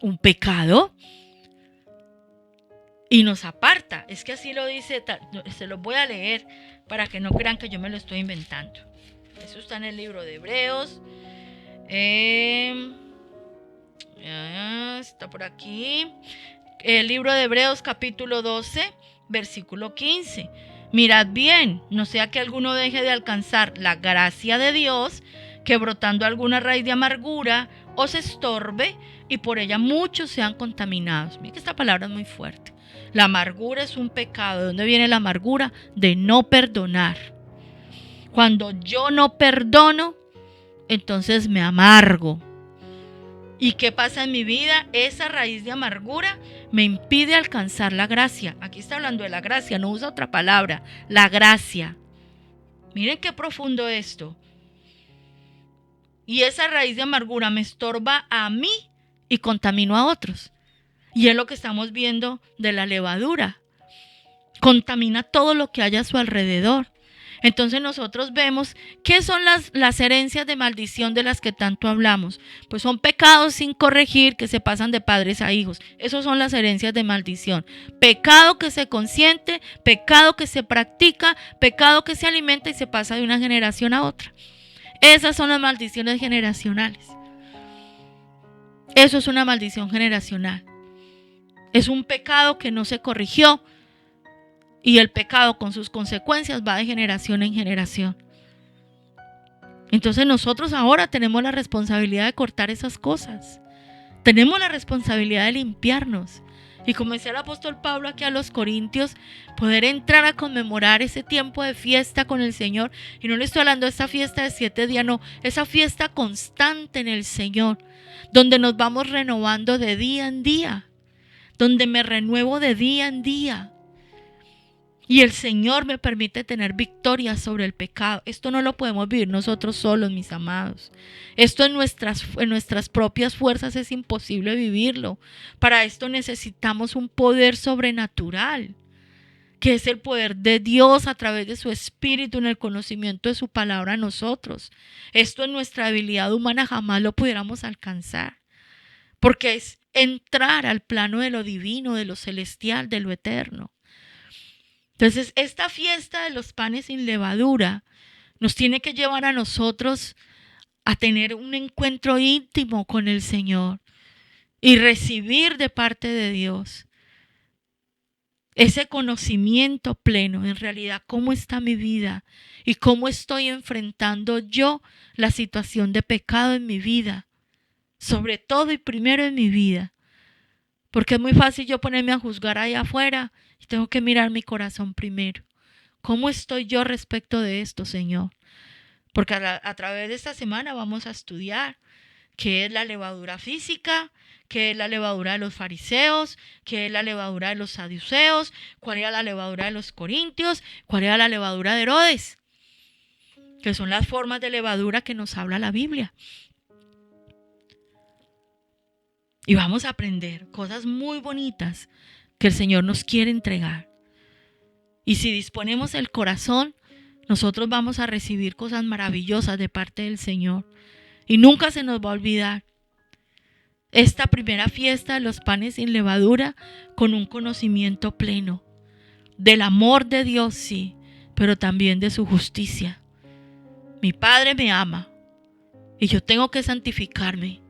Un pecado. Y nos aparta. Es que así lo dice, se los voy a leer para que no crean que yo me lo estoy inventando. Eso está en el libro de Hebreos. Está por aquí. El libro de Hebreos capítulo 12, versículo 15. Mirad bien, no sea que alguno deje de alcanzar la gracia de Dios, que brotando alguna raíz de amargura os estorbe y por ella muchos sean contaminados. Miren que esta palabra es muy fuerte. La amargura es un pecado. ¿De dónde viene la amargura? De no perdonar. Cuando yo no perdono, entonces me amargo. ¿Y qué pasa en mi vida? Esa raíz de amargura me impide alcanzar la gracia. Aquí está hablando de la gracia, no usa otra palabra. La gracia. Miren qué profundo esto. Y esa raíz de amargura me estorba a mí y contamino a otros. Y es lo que estamos viendo de la levadura. Contamina todo lo que haya a su alrededor. Entonces nosotros vemos qué son las herencias de maldición de las que tanto hablamos. Pues son pecados sin corregir que se pasan de padres a hijos. Esas son las herencias de maldición. Pecado que se consiente, pecado que se practica, pecado que se alimenta y se pasa de una generación a otra. Esas son las maldiciones generacionales. Eso es una maldición generacional. Es un pecado que no se corrigió y el pecado con sus consecuencias va de generación en generación. Entonces nosotros ahora tenemos la responsabilidad de cortar esas cosas. Tenemos la responsabilidad de limpiarnos. Y como decía el apóstol Pablo aquí a los Corintios, poder entrar a conmemorar ese tiempo de fiesta con el Señor. Y no le estoy hablando de esa fiesta de 7 días, no. Esa fiesta constante en el Señor, donde nos vamos renovando de día en día. donde me renuevo de día en día. Y el Señor me permite tener victoria sobre el pecado. Esto no lo podemos vivir nosotros solos, mis amados. Esto en nuestras propias fuerzas es imposible vivirlo. Para esto necesitamos un poder sobrenatural, que es el poder de Dios a través de su Espíritu en el conocimiento de su palabra a nosotros. Esto en nuestra habilidad humana jamás lo pudiéramos alcanzar, porque es entrar al plano de lo divino, de lo celestial, de lo eterno. Entonces, esta fiesta de los panes sin levadura nos tiene que llevar a nosotros a tener un encuentro íntimo con el Señor y recibir de parte de Dios ese conocimiento pleno, en realidad, cómo está mi vida y cómo estoy enfrentando yo la situación de pecado en mi vida, sobre todo y primero en mi vida. Porque es muy fácil yo ponerme a juzgar allá afuera y tengo que mirar mi corazón primero. ¿Cómo estoy yo respecto de esto, Señor? Porque a través de esta semana vamos a estudiar qué es la levadura física, qué es la levadura de los fariseos, qué es la levadura de los saduceos, cuál era la levadura de los corintios, cuál era la levadura de Herodes, que son las formas de levadura que nos habla la Biblia. Y vamos a aprender cosas muy bonitas que el Señor nos quiere entregar. Y si disponemos el corazón, nosotros vamos a recibir cosas maravillosas de parte del Señor. Y nunca se nos va a olvidar esta primera fiesta de los panes sin levadura con un conocimiento pleno del amor de Dios, sí, pero también de su justicia. Mi Padre me ama y yo tengo que santificarme.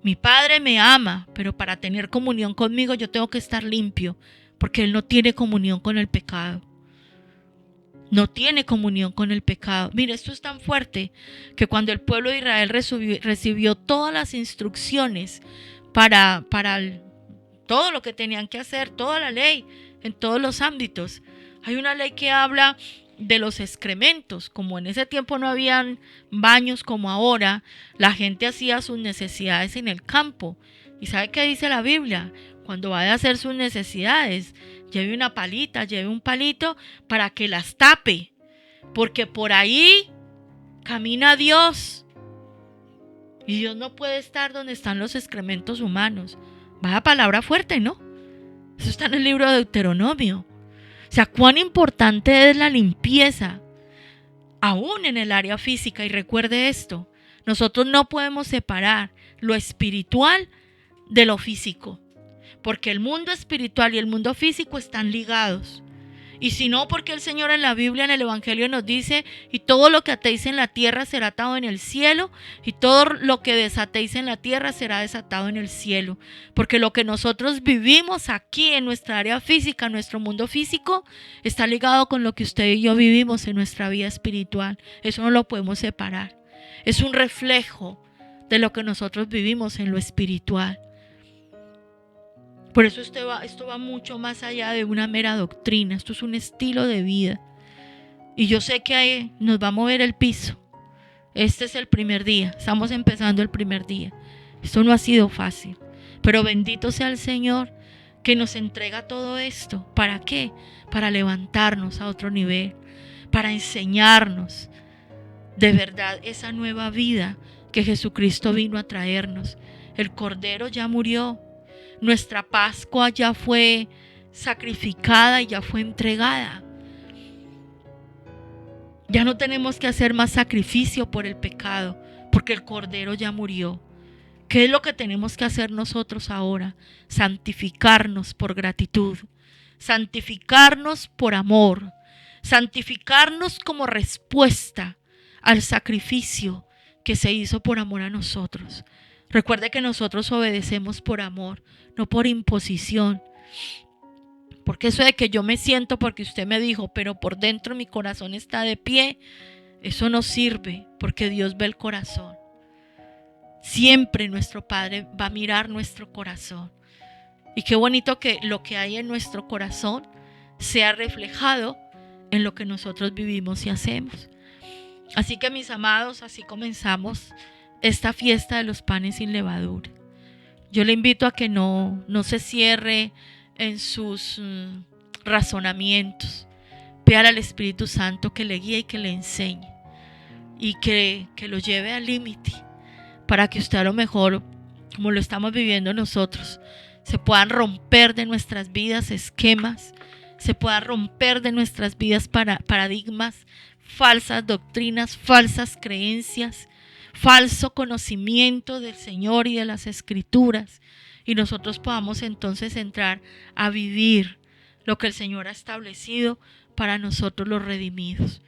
Mi Padre me ama, pero para tener comunión conmigo yo tengo que estar limpio, porque Él no tiene comunión con el pecado. No tiene comunión con el pecado. Mire, esto es tan fuerte que cuando el pueblo de Israel recibió todas las instrucciones para todo lo que tenían que hacer, toda la ley, en todos los ámbitos, hay una ley que habla de los excrementos. Como en ese tiempo no habían baños como ahora, la gente hacía sus necesidades en el campo. ¿Y sabe qué dice la Biblia? Cuando vaya a hacer sus necesidades, lleve una palita, lleve un palito para que las tape, porque por ahí camina Dios. Y Dios no puede estar donde están los excrementos humanos. Vaya palabra fuerte, ¿no? Eso está en el libro de Deuteronomio. O sea, cuán importante es la limpieza, aún en el área física. Y recuerde esto, nosotros no podemos separar lo espiritual de lo físico, porque el mundo espiritual y el mundo físico están ligados. Y si no, porque el Señor en la Biblia, en el Evangelio nos dice: y todo lo que atéis en la tierra será atado en el cielo, y todo lo que desatéis en la tierra será desatado en el cielo. Porque lo que nosotros vivimos aquí en nuestra área física, nuestro mundo físico, está ligado con lo que usted y yo vivimos en nuestra vida espiritual. Eso no lo podemos separar. Es un reflejo de lo que nosotros vivimos en lo espiritual. Por eso esto va mucho más allá de una mera doctrina. Esto es un estilo de vida. Y yo sé que ahí nos va a mover el piso. Este es el primer día. Estamos empezando el primer día. Esto no ha sido fácil. Pero bendito sea el Señor que nos entrega todo esto. ¿Para qué? Para levantarnos a otro nivel. Para enseñarnos de verdad esa nueva vida que Jesucristo vino a traernos. El Cordero ya murió. Nuestra Pascua ya fue sacrificada y ya fue entregada. Ya no tenemos que hacer más sacrificio por el pecado, porque el Cordero ya murió. ¿Qué es lo que tenemos que hacer nosotros ahora? Santificarnos por gratitud, santificarnos por amor, santificarnos como respuesta al sacrificio que se hizo por amor a nosotros. Recuerde que nosotros obedecemos por amor, no por imposición. Porque eso de que yo me siento porque usted me dijo, pero por dentro mi corazón está de pie, eso no sirve, porque Dios ve el corazón. Siempre nuestro Padre va a mirar nuestro corazón. Y qué bonito que lo que hay en nuestro corazón sea reflejado en lo que nosotros vivimos y hacemos. Así que, mis amados, así comenzamos esta fiesta de los panes sin levadura. Yo le invito a que no se cierre en sus razonamientos. Pídale al Espíritu Santo que le guíe y que le enseñe y que lo lleve al límite para que usted a lo mejor, como lo estamos viviendo nosotros, se puedan romper de nuestras vidas esquemas, se puedan romper de nuestras vidas paradigmas, falsas doctrinas, falsas creencias, falso conocimiento del Señor y de las Escrituras, y nosotros podamos entonces entrar a vivir lo que el Señor ha establecido para nosotros los redimidos.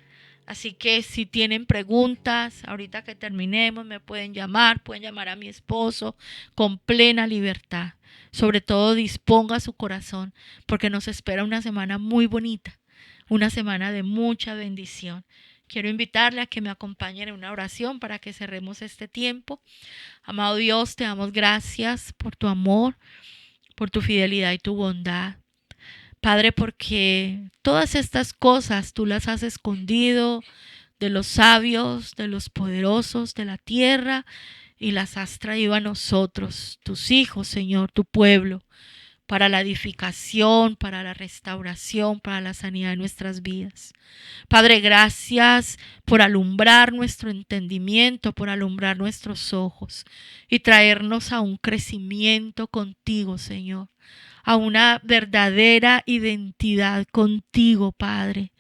Así que si tienen preguntas, ahorita que terminemos, me pueden llamar a mi esposo con plena libertad. Sobre todo disponga su corazón, porque nos espera una semana muy bonita, una semana de mucha bendición. Quiero invitarle a que me acompañen en una oración para que cerremos este tiempo. Amado Dios, te damos gracias por tu amor, por tu fidelidad y tu bondad. Padre, porque todas estas cosas tú las has escondido de los sabios, de los poderosos de la tierra, y las has traído a nosotros, tus hijos, Señor, tu pueblo, para la edificación, para la restauración, para la sanidad de nuestras vidas. Padre, gracias por alumbrar nuestro entendimiento, por alumbrar nuestros ojos y traernos a un crecimiento contigo, Señor, a una verdadera identidad contigo, Padre.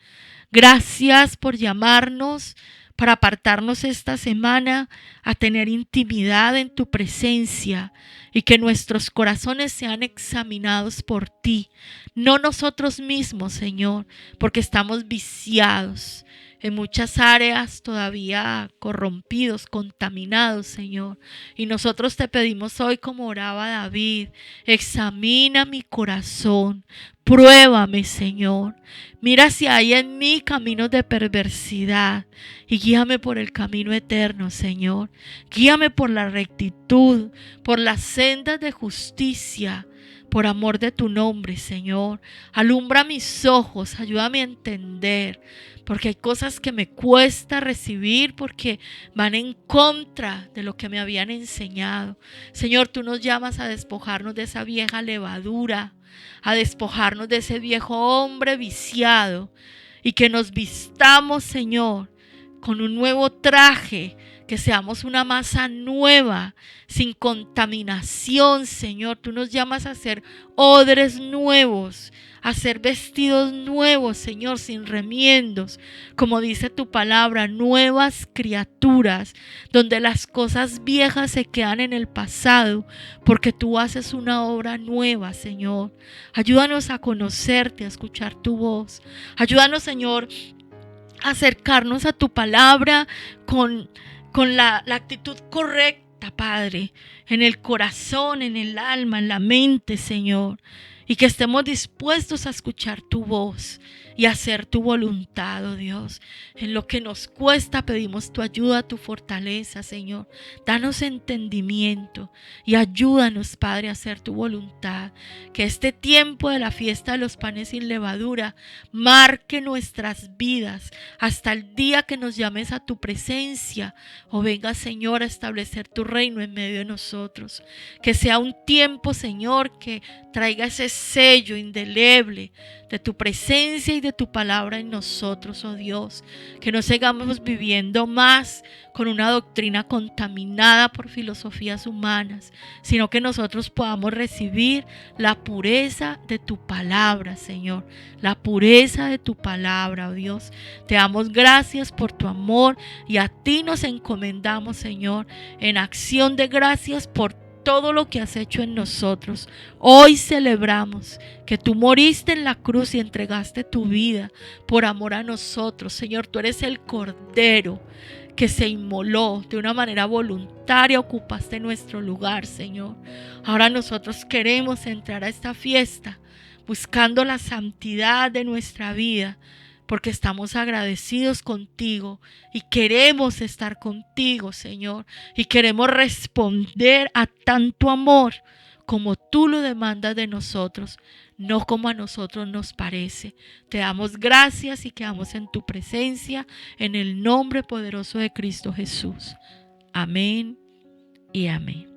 Gracias por llamarnos para apartarnos esta semana a tener intimidad en tu presencia y que nuestros corazones sean examinados por ti, no nosotros mismos, Señor, porque estamos viciados en muchas áreas, todavía corrompidos, contaminados, Señor. Y nosotros te pedimos hoy, como oraba David, examina mi corazón, pruébame, Señor. Mira si hay en mí caminos de perversidad y guíame por el camino eterno, Señor. Guíame por la rectitud, por las sendas de justicia, por amor de tu nombre, Señor. Alumbra mis ojos, ayúdame a entender, porque hay cosas que me cuesta recibir porque van en contra de lo que me habían enseñado. Señor, tú nos llamas a despojarnos de esa vieja levadura, a despojarnos de ese viejo hombre viciado y que nos vistamos, Señor, con un nuevo traje, que seamos una masa nueva, sin contaminación, Señor. Tú nos llamas a ser odres nuevos, a ser vestidos nuevos, Señor, sin remiendos, como dice tu palabra, nuevas criaturas, donde las cosas viejas se quedan en el pasado, porque tú haces una obra nueva, Señor. Ayúdanos a conocerte, a escuchar tu voz. Ayúdanos, Señor, a acercarnos a tu palabra con la actitud correcta, Padre, en el corazón, en el alma, en la mente, Señor. Y que estemos dispuestos a escuchar tu voz y a hacer tu voluntad, oh Dios. En lo que nos cuesta pedimos tu ayuda, tu fortaleza, Señor. Danos entendimiento y ayúdanos, Padre, a hacer tu voluntad. Que este tiempo de la fiesta de los panes sin levadura marque nuestras vidas hasta el día que nos llames a tu presencia o venga, Señor, a establecer tu reino en medio de nosotros. Que sea un tiempo, Señor, que traiga ese sello indeleble de tu presencia y de tu palabra en nosotros, oh Dios. Que no sigamos viviendo más con una doctrina contaminada por filosofías humanas, sino que nosotros podamos recibir la pureza de tu palabra, Señor. La pureza de tu palabra, oh Dios. Te damos gracias por tu amor y a ti nos encomendamos, Señor, en acción de gracias por todo lo que has hecho en nosotros. Hoy celebramos que tú moriste en la cruz y entregaste tu vida por amor a nosotros. Señor, tú eres el Cordero que se inmoló de una manera voluntaria, ocupaste nuestro lugar, Señor. Ahora nosotros queremos entrar a esta fiesta buscando la santidad de nuestra vida, porque estamos agradecidos contigo y queremos estar contigo, Señor, y queremos responder a tanto amor como tú lo demandas de nosotros, no como a nosotros nos parece. Te damos gracias y quedamos en tu presencia, en el nombre poderoso de Cristo Jesús. Amén y amén.